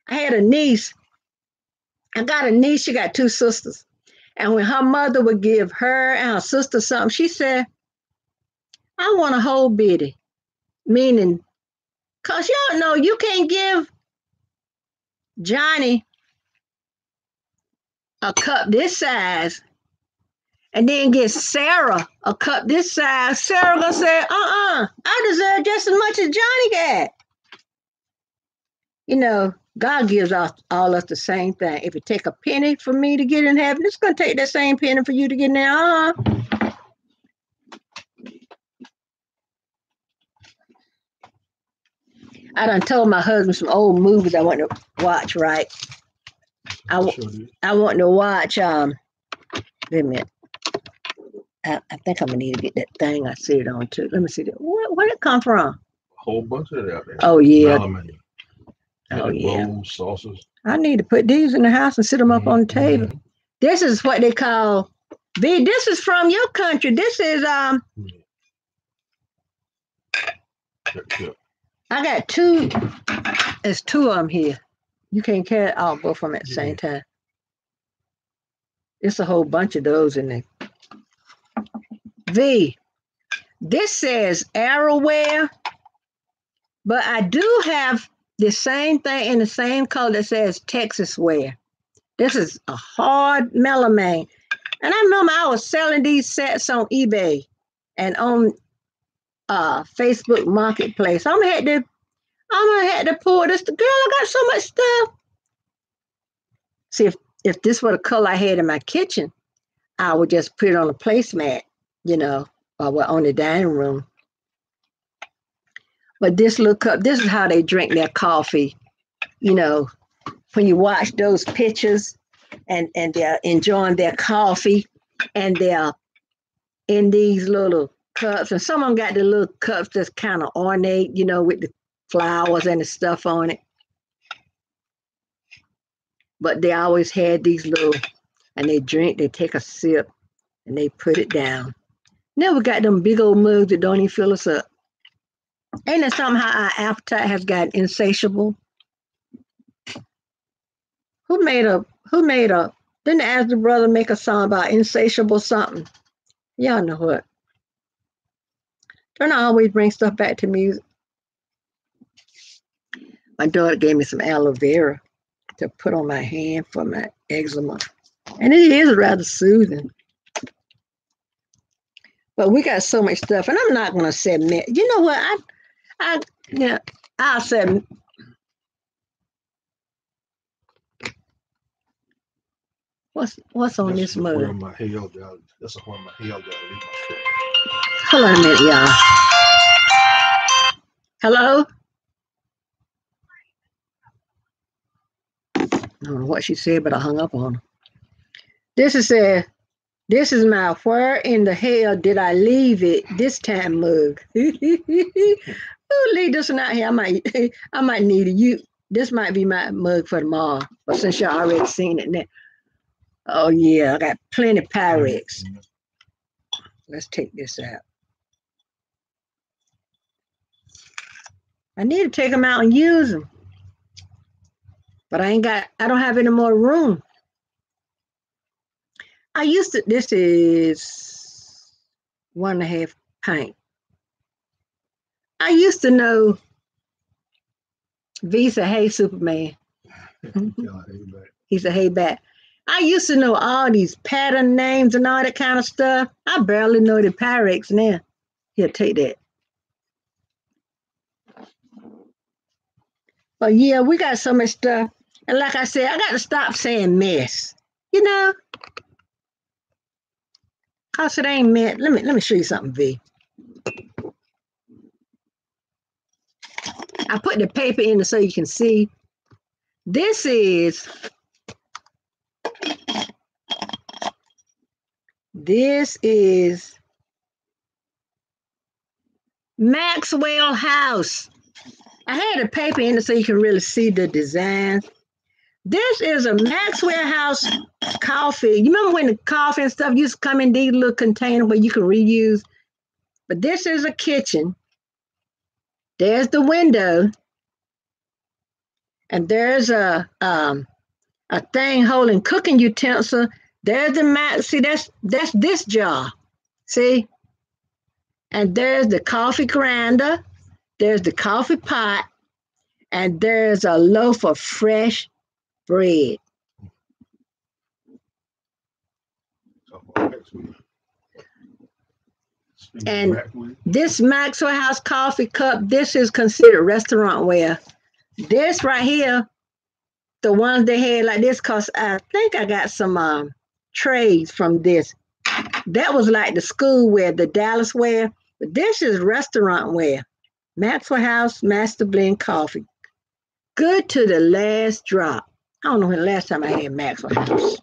I had a niece, I got a niece, she got 2 sisters. And when her mother would give her and her sister something, she said, I want a whole bitty. Meaning, because y'all know you can't give Johnny a cup this size and then get Sarah a cup this size. Sarah gonna say, I deserve just as much as Johnny got. You know, God gives all us the same thing. If it take a penny for me to get in heaven, it's gonna take that same penny for you to get in there. I done told my husband some old movies I want to watch, right? I want to watch, wait a minute. I think I'm going to need to get that thing I see it on too. Let me see that. Where did it come from? A whole bunch of it out there. Oh, yeah. Oh, yeah. Bowls, sauces. I need to put these in the house and sit them up on the table. Mm-hmm. This is what they call, V, this is from your country. This is, I got 2. There's 2 of them here. You can't carry all both of them at the same time. It's a whole bunch of those in there. V, this says Arrowware, but I do have the same thing in the same color that says Texas Wear. This is a hard melamine. And I remember I was selling these sets on eBay and on Facebook Marketplace. I'm gonna have to pour this. Girl, I got so much stuff. See, if this were the color I had in my kitchen, I would just put it on a placemat, you know, or on the dining room. But this little cup, this is how they drink their coffee. You know, when you watch those pictures and they're enjoying their coffee and they're in these little cups, and some of them got the little cups that's kind of ornate, you know, with the flowers and the stuff on it. But they always had these little, and they drink, they take a sip, and they put it down. Never got them big old mugs that don't even fill us up. Ain't that something how our appetite has got insatiable? Who made a, didn't the Astor Brother make a song about insatiable something? Y'all know what. Don't I always bring stuff back to music? My daughter gave me some aloe vera to put on my hand for my eczema. And it is rather soothing. But we got so much stuff, and I'm not gonna say you know what? I'll say what's on this mug? That's a one of my hell down. Hold on a minute, y'all. Hello? I don't know what she said, but I hung up on her. This is my where in the hell did I leave it this time mug. Oh, leave this one out here. I might need it. This might be my mug for tomorrow. But since y'all already seen it now. Oh yeah, I got plenty of Pyrex. Let's take this out. I need to take them out and use them. But I don't have any more room. This is 1.5 pint. I used to know Visa, hey Superman. He's a hey back. I used to know all these pattern names and all that kind of stuff. I barely know the Pyrex now. Here, take that. But yeah, we got so much stuff. And like I said, I got to stop saying mess. You know? Cause it ain't meant. Let me show you something, V. I put the paper in so you can see. This is Maxwell House. I had the paper in it so you can really see the design. This is a Maxwell House coffee. You remember when the coffee and stuff used to come in these little containers where you can reuse? But this is a kitchen. There's the window. And there's a thing holding cooking utensil. There's the see, that's this jar. See? And there's the coffee grinder. There's the coffee pot. And there's a loaf of fresh bread. And this Maxwell House coffee cup, this is considered restaurant ware. This right here, the ones they had like this, cause I think I got some trays from this. That was like the school wear, the Dallas wear, but this is restaurant wear. Maxwell House Master Blend Coffee. Good to the last drop. I don't know when the last time I had Maxwell House.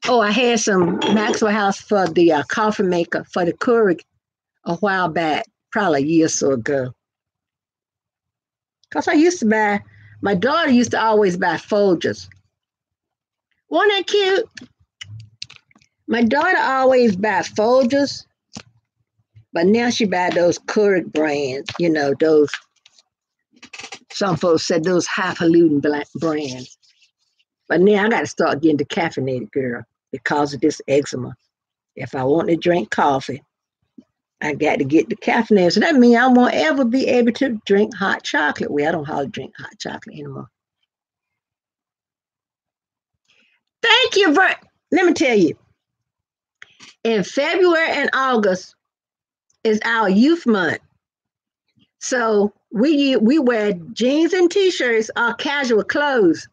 Oh, I had some Maxwell House for the coffee maker for the Keurig a while back, probably a year or so ago. Because I used to buy, my daughter used to always buy Folgers. Wasn't that cute? My daughter always buy Folgers, but now she buy those Keurig brands, you know, those, some folks said those highfalutin brands. But now I got to start getting the caffeinated, girl, because of this eczema. If I want to drink coffee, I got to get the caffeinated. So that means I won't ever be able to drink hot chocolate. Well, I don't hardly drink hot chocolate anymore. Thank you, Bert. Let me tell you. In February and August is our youth month. So we wear jeans and t-shirts or casual clothes.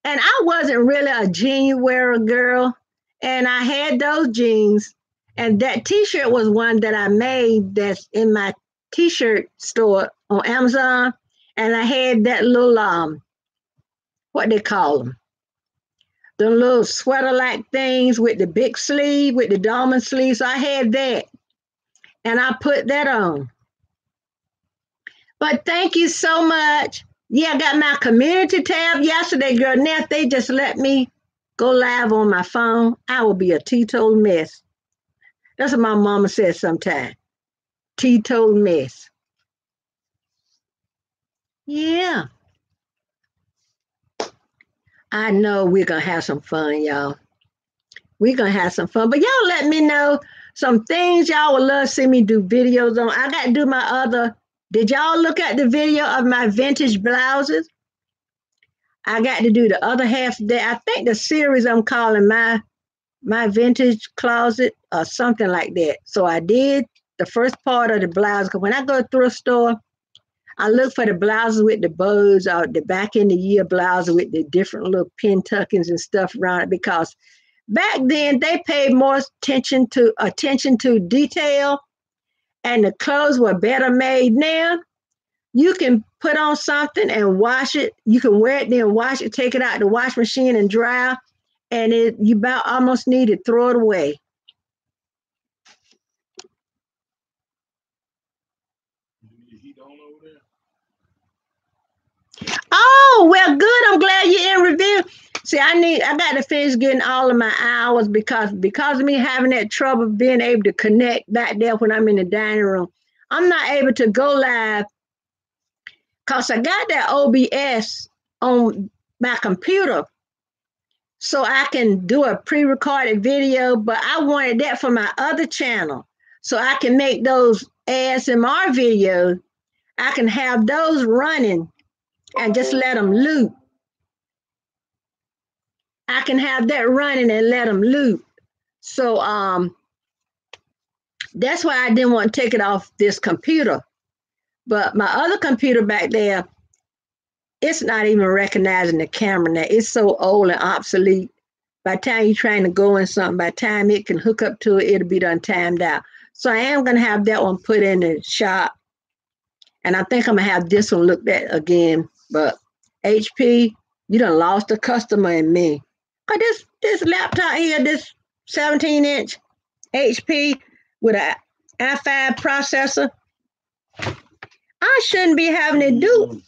And I wasn't really a jean wearer girl. And I had those jeans. And that t-shirt was one that I made that's in my t-shirt store on Amazon. And I had that little, what they call them? The little sweater-like things with the big sleeve, with the diamond sleeves. So I had that. and I put that on. But thank you so much. Yeah, I got my community tab yesterday, girl. Now if they just let me go live on my phone, I will be a teetotal mess. That's what my mama says sometimes. Teetotal mess. Yeah. I know we're gonna have some fun, y'all. We're gonna have some fun. But y'all let me know some things y'all would love to see me do videos on. I gotta do my other. Did y'all look at the video of my vintage blouses? I got to do the other half of that. I think the series I'm calling my vintage closet or something like that. So I did the first part of the blouse. Because when I go through a store, I look for the blouses with the bows or the back in the year blouses with the different little pin tuckings and stuff around it. Because back then they paid more attention to detail, and the clothes were better made. Now you can put on something and wash it. You can wear it, then wash it, take it out the wash machine and dry, and you about almost need to throw it away. You need the heat on over there? Oh, well, good. I'm glad you're in review. See, I got to finish getting all of my hours because of me having that trouble being able to connect back there when I'm in the dining room. I'm not able to go live because I got that OBS on my computer so I can do a pre-recorded video, but I wanted that for my other channel so I can make those ASMR videos. I can have those running and just let them loop. I can have that running and let them loop. So that's why I didn't want to take it off this computer. But my other computer back there, it's not even recognizing the camera now. It's so old and obsolete. By the time you're trying to go in something, by the time it can hook up to it, it'll be done timed out. So I am going to have that one put in the shop. And I think I'm going to have this one looked at again. But HP, you done lost a customer in me. Because this laptop here, this 17-inch HP with an i5 processor, I shouldn't be having to do.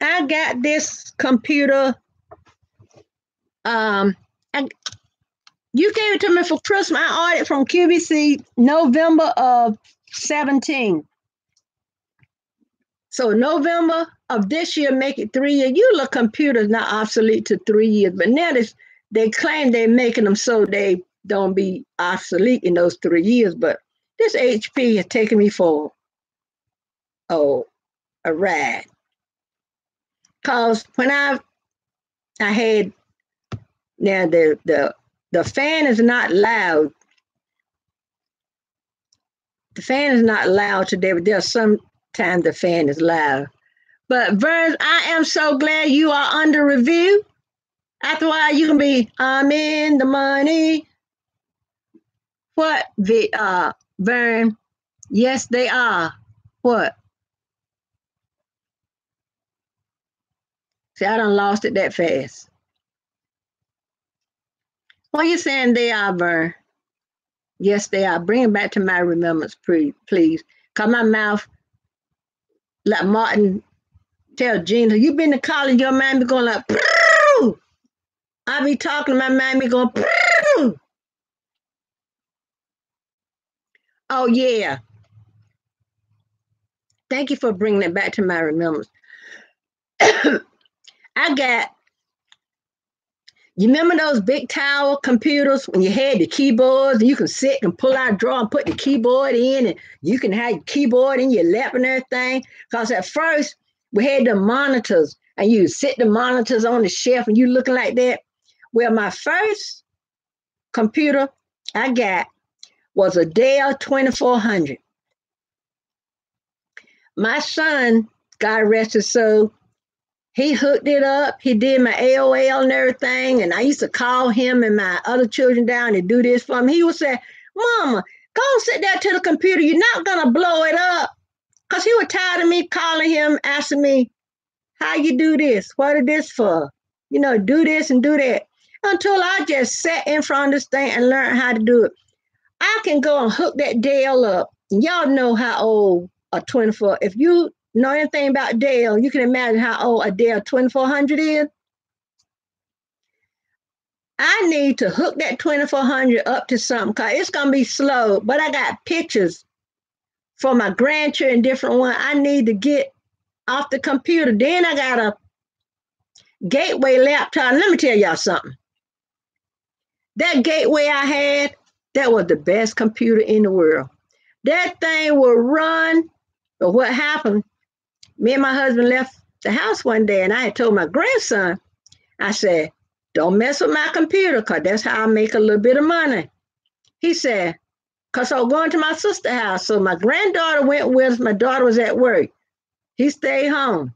I got this computer. You gave it to me for Christmas. I ordered it from QVC November of 17. So November of this year, make it 3 years. Your computer's not obsolete to 3 years, but now they claim they're making them so they don't be obsolete in those 3 years. But this HP has taken me for a ride. Cause when I had now the fan is not loud. The fan is not loud today, but there's sometimes the fan is loud. But Vern, I am so glad you are under review. After a while, you can be, I'm in the money. What, Vern? Yes, they are. What? See, I done lost it that fast. What are you saying they are, Vern? Yes, they are. Bring it back to my remembrance, please. Cause my mouth, like Martin tell Gina, you been to college, your mind be going like, Prrr! I be talking, my mind be going, Prrr! Oh yeah. Thank you for bringing it back to my remembrance. I got, you remember those big tower computers when you had the keyboards and you can sit and pull out a drawer and put the keyboard in and you can have your keyboard in your lap and everything? Because at first we had the monitors and you sit the monitors on the shelf and you looking like that. Well, my first computer I got was a Dell 2400. My son, God rest his soul, he hooked it up. He did my AOL and everything. And I used to call him and my other children down to do this for him. He would say, Mama, go sit down to the computer. You're not going to blow it up. Because he was tired of me calling him, asking me, how you do this? What is this for? You know, do this and do that. Until I just sat in front of this thing and learned how to do it. I can go and hook that Dell up Y'all know how old a 24, if you know anything about Dell, you can imagine how old a Dell 2400 is. I need to hook that 2400 up to something because it's going to be slow, but I got pictures for my grandchildren, different one I need to get off the computer. Then I got a Gateway laptop. Let me tell y'all something. That Gateway I had, that was the best computer in the world. That thing will run. But what happened, me and my husband left the house one day and I had told my grandson, I said, don't mess with my computer because that's how I make a little bit of money. He said, because I was going to my sister's house. So my granddaughter went with us. My daughter was at work. He stayed home.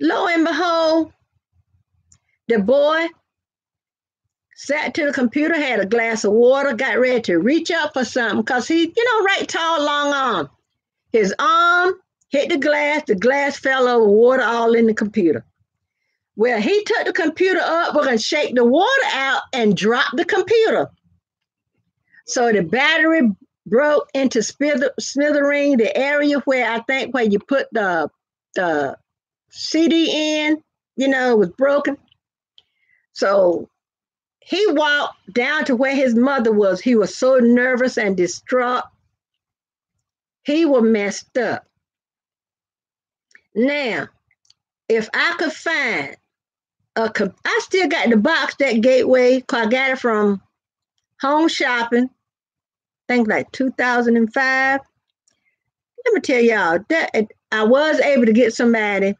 Lo and behold, the boy sat to the computer, had a glass of water, got ready to reach up for something because he, right tall, long arm. His arm hit the glass fell over, water all in the computer. Well, he took the computer up, we're going to shake the water out and drop the computer. So the battery broke into smithereen, the area where I think where you put the CD in, was broken. So he walked down to where his mother was. He was so nervous and distraught. He was messed up. Now, if I could find I still got the box, that Gateway, because I got it from Home Shopping, I think like 2005. Let me tell y'all, that I was able to get somebody.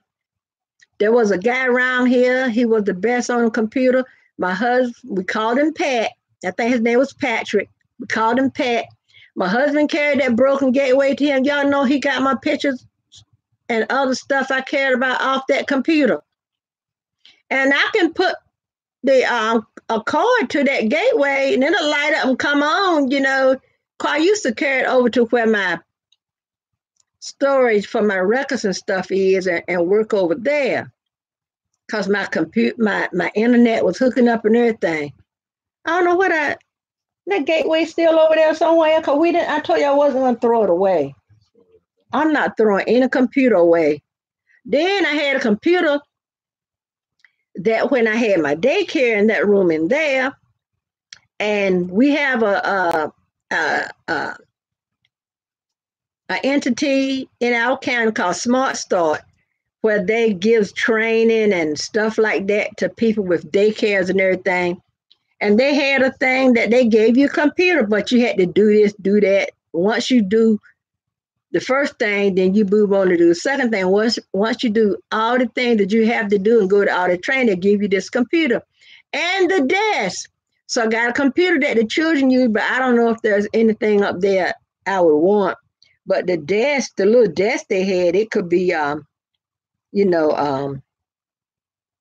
There was a guy around here. He was the best on the computer. My husband, we called him Pat. I think his name was Patrick. We called him Pat. My husband carried that broken Gateway to him. Y'all know he got my pictures and other stuff I cared about off that computer. And I can put the a cord to that Gateway and it'll light up and come on, I used to carry it over to where my storage for my records and stuff is and work over there. Because my internet was hooking up and everything. I don't know what that Gateway still over there somewhere, because I told you I wasn't gonna throw it away. I'm not throwing any computer away. Then I had a computer that when I had my daycare in that room in there, and we have a entity in our county called Smart Start, where they gives training and stuff like that to people with daycares and everything. And they had a thing that they gave you a computer, but you had to do this, do that. Once you do the first thing, then you move on to do the second thing. Once you do all the things that you have to do and go to all the training, they give you this computer and the desk. So I got a computer that the children use, but I don't know if there's anything up there I would want. But the desk, the little desk they had, it could be,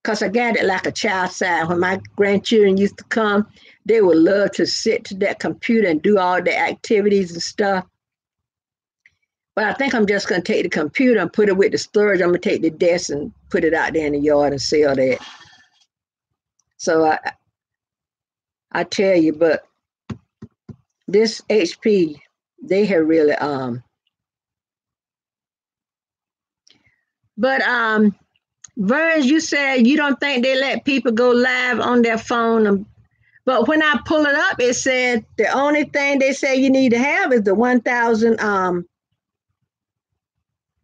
because I got it like a child side. When my grandchildren used to come, they would love to sit to that computer and do all the activities and stuff. But I think I'm just going to take the computer and put it with the storage. I'm going to take the desk and put it out there in the yard and sell that. So I tell you, but this HP, they have really, Verge, you said you don't think they let people go live on their phone. But when I pull it up, it said the only thing they say you need to have is the 1,000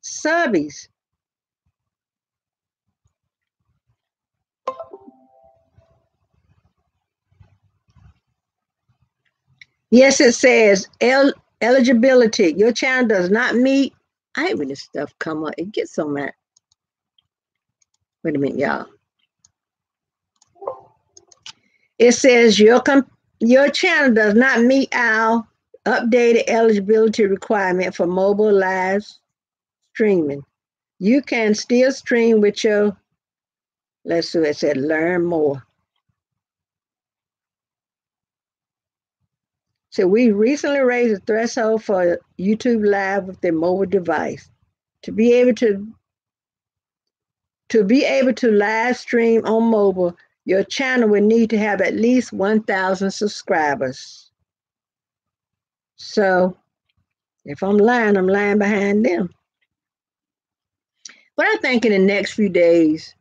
subbies. Yes, it says eligibility. Your channel does not meet. I hate when this stuff come up. It gets so mad. Wait a minute, y'all. It says your channel does not meet our updated eligibility requirement for mobile live streaming. You can still stream with your, let's see, it said learn more. So we recently raised the threshold for YouTube Live with their mobile device. To be able to live stream on mobile, your channel will need to have at least 1,000 subscribers. So if I'm lying behind them. But I think in the next few days,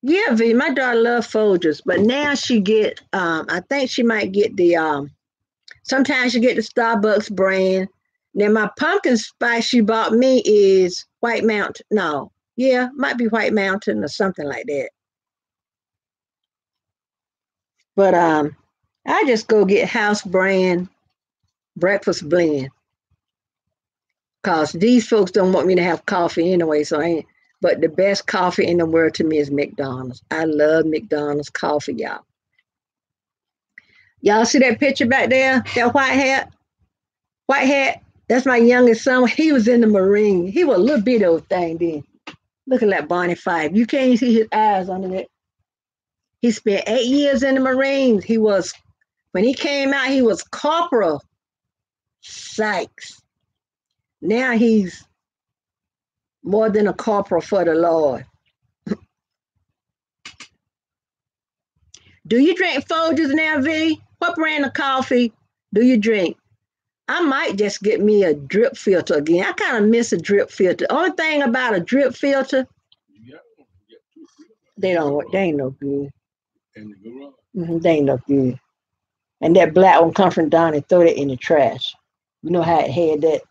yeah, V, my daughter loves Folgers, but now she get I think she might get the sometimes she get the Starbucks brand. Then my pumpkin spice she bought me is White Mountain. No, yeah, might be White Mountain or something like that. But I just go get house brand breakfast blend because these folks don't want me to have coffee anyway. So I ain't. But the best coffee in the world to me is McDonald's. I love McDonald's coffee, y'all. Y'all see that picture back there? That white hat? White hat. That's my youngest son. He was in the Marine. He was a little bitty old thing then. Look at that Bonnie Five. You can't see his eyes under that. He spent 8 years in the Marines. When he came out, he was Corporal Sykes. Now he's more than a corporal for the Lord. Do you drink Folgers now, V? What brand of coffee do you drink? I might just get me a drip filter again. I kind of miss a drip filter. Only thing about a drip filter, they ain't no good. They ain't no good. And that black one come from down and throw it in the trash. You know how it had that,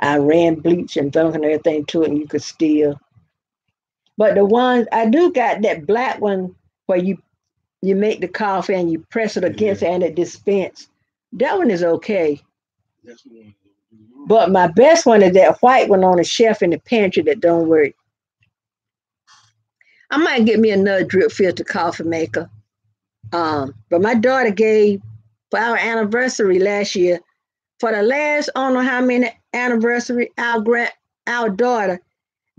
I ran bleach and dunk and everything to it and you could steal. But the ones, I do got that black one where you make the coffee and you press it against it and it dispense. That one is okay. That's the one. But my best one is that white one on the shelf in the pantry that don't work. I might get me another drip filter coffee maker. But my daughter gave for our anniversary last year, for the last, I don't know how many anniversary, our daughter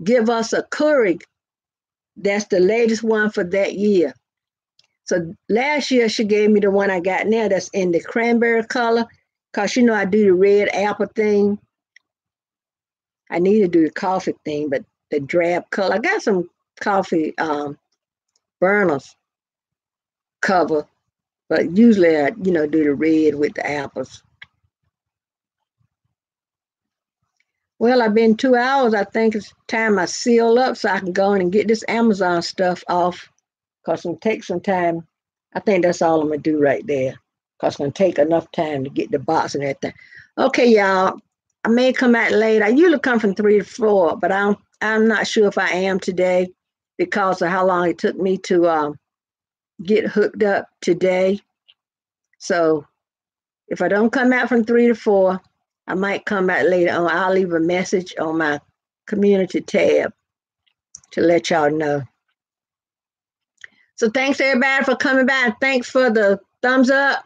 give us a Keurig. That's the latest one for that year. So last year she gave me the one I got now that's in the cranberry color, because I do the red apple thing. I need to do the coffee thing, but the drab color. I got some coffee burners cover, but usually I, do the red with the apples. Well, I've been 2 hours. I think it's time I seal up so I can go in and get this Amazon stuff off, because it's going to take some time. I think that's all I'm going to do right there, because it's going to take enough time to get the box and everything. Okay, y'all. I may come out late. I usually come from 3 to 4, but I'm not sure if I am today because of how long it took me to get hooked up today. So if I don't come out from 3 to 4, I might come back later on. I'll leave a message on my community tab to let y'all know. So thanks everybody for coming by. Thanks for the thumbs up.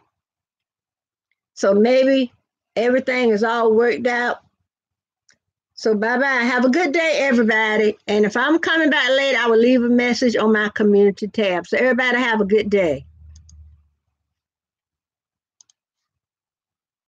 So maybe everything is all worked out. So bye-bye. Have a good day, everybody. And if I'm coming back late, I will leave a message on my community tab. So everybody have a good day.